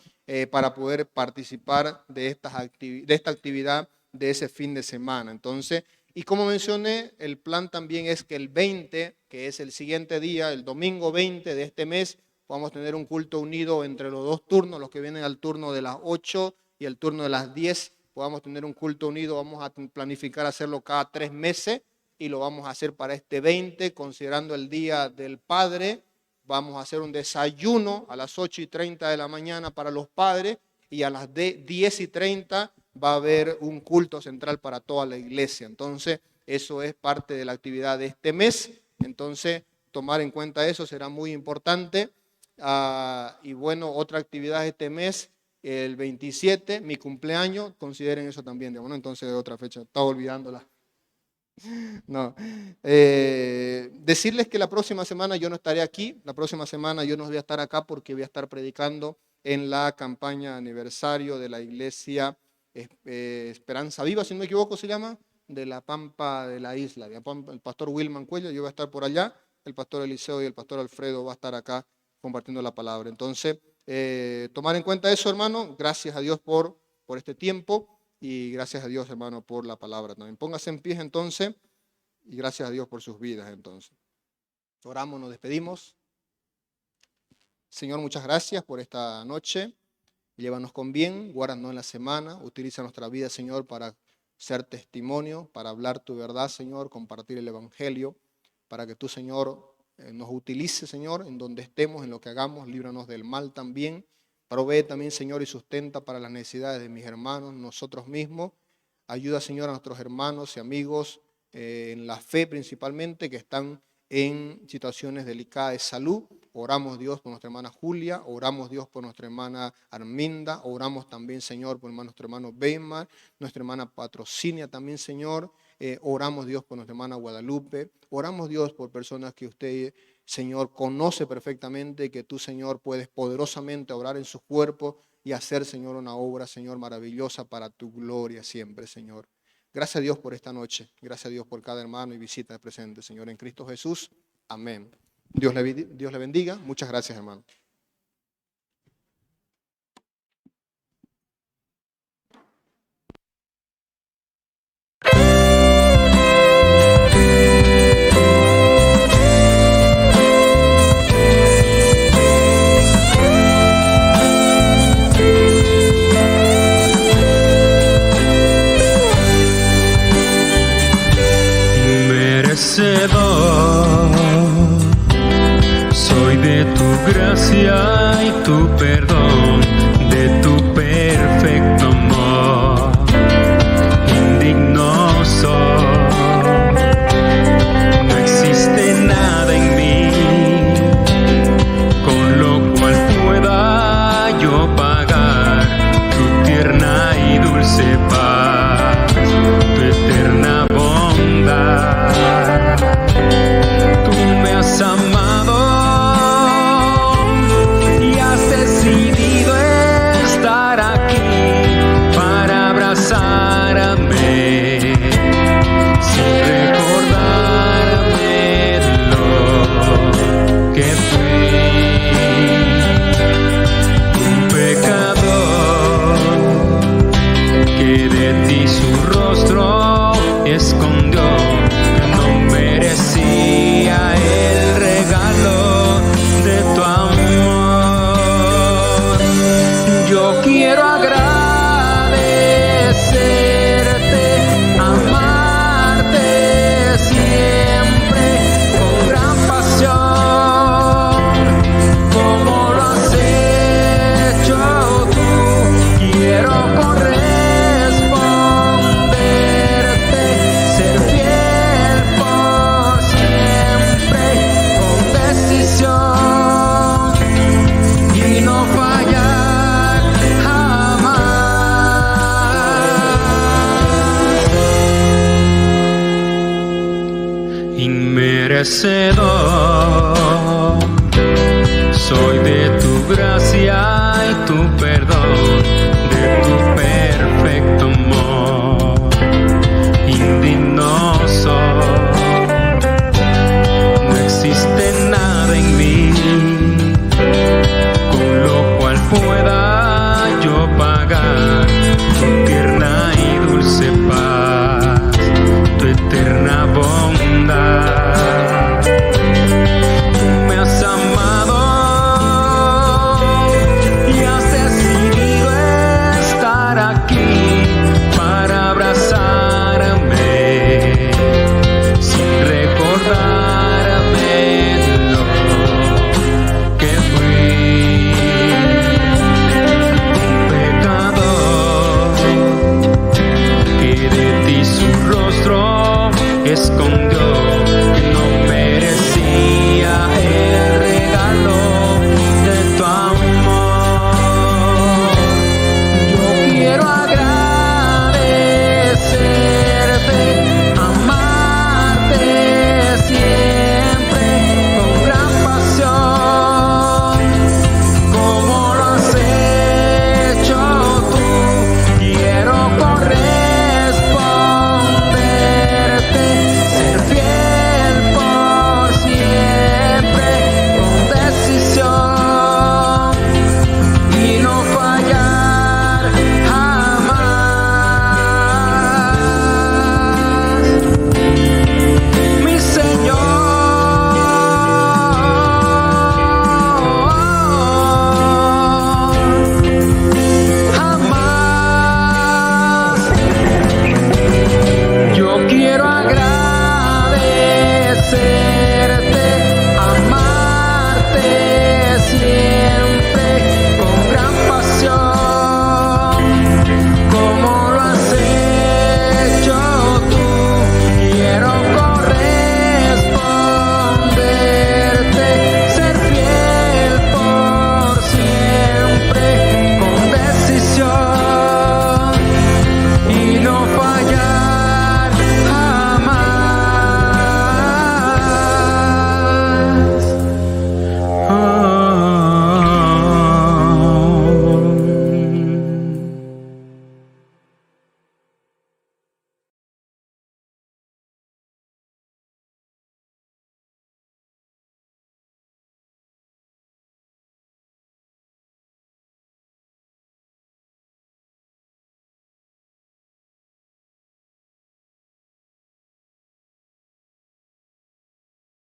para poder participar de esta actividad de ese fin de semana. Entonces, y como mencioné, el plan también es que el 20, que es el siguiente día, el domingo 20 de este mes, vamos a tener un culto unido entre los 2 turnos, los que vienen al turno de las 8 y el turno de las 10. Podamos tener un culto unido, vamos a planificar hacerlo cada 3 meses y lo vamos a hacer para este 20, considerando el Día del Padre. Vamos a hacer un desayuno a las 8:30 de la mañana para los padres y a las 10:30 va a haber un culto central para toda la iglesia. Entonces, eso es parte de la actividad de este mes. Entonces, tomar en cuenta eso será muy importante. Y bueno, otra actividad de este mes, el 27, mi cumpleaños, consideren eso también. Bueno, entonces, de otra fecha, estaba olvidándola. No. Decirles que la próxima semana yo no estaré aquí. La próxima semana yo no voy a estar acá porque voy a estar predicando en la campaña aniversario de la iglesia Esperanza Viva, si no me equivoco se llama, de la Pampa de la Isla. El pastor Wilman Cuello, yo voy a estar por allá, el pastor Eliseo y el pastor Alfredo va a estar acá compartiendo la palabra. Entonces, tomar en cuenta eso, hermano. Gracias a Dios por este tiempo y gracias a Dios, hermano, por la palabra también. Póngase en pie entonces y gracias a Dios por sus vidas entonces. Oramos, nos despedimos. Señor, muchas gracias por esta noche. Llévanos con bien, guárdanos en la semana, utiliza nuestra vida, Señor, para ser testimonio, para hablar tu verdad, Señor, compartir el Evangelio, para que tú, Señor, nos utilice, Señor, en donde estemos, en lo que hagamos, líbranos del mal también. Provee también, Señor, y sustenta para las necesidades de mis hermanos, nosotros mismos. Ayuda, Señor, a nuestros hermanos y amigos en la fe principalmente, que están en situaciones delicadas de salud. Oramos, Dios, por nuestra hermana Julia, oramos, Dios, por nuestra hermana Arminda, oramos también, Señor, por nuestro hermano Weimar, nuestra hermana Patrocinia también, Señor, oramos, Dios, por nuestra hermana Guadalupe, oramos, Dios, por personas que usted, Señor, conoce perfectamente, que tú, Señor, puedes poderosamente orar en sus cuerpos y hacer, Señor, una obra, Señor, maravillosa para tu gloria siempre, Señor. Gracias a Dios por esta noche, gracias a Dios por cada hermano y visita presente, Señor, en Cristo Jesús. Amén. Dios le bendiga. Muchas gracias, hermano. Soy de tu gracia y tu perdón, de tu perdón. inmerecedor, soy de tu gracia y tu perdón.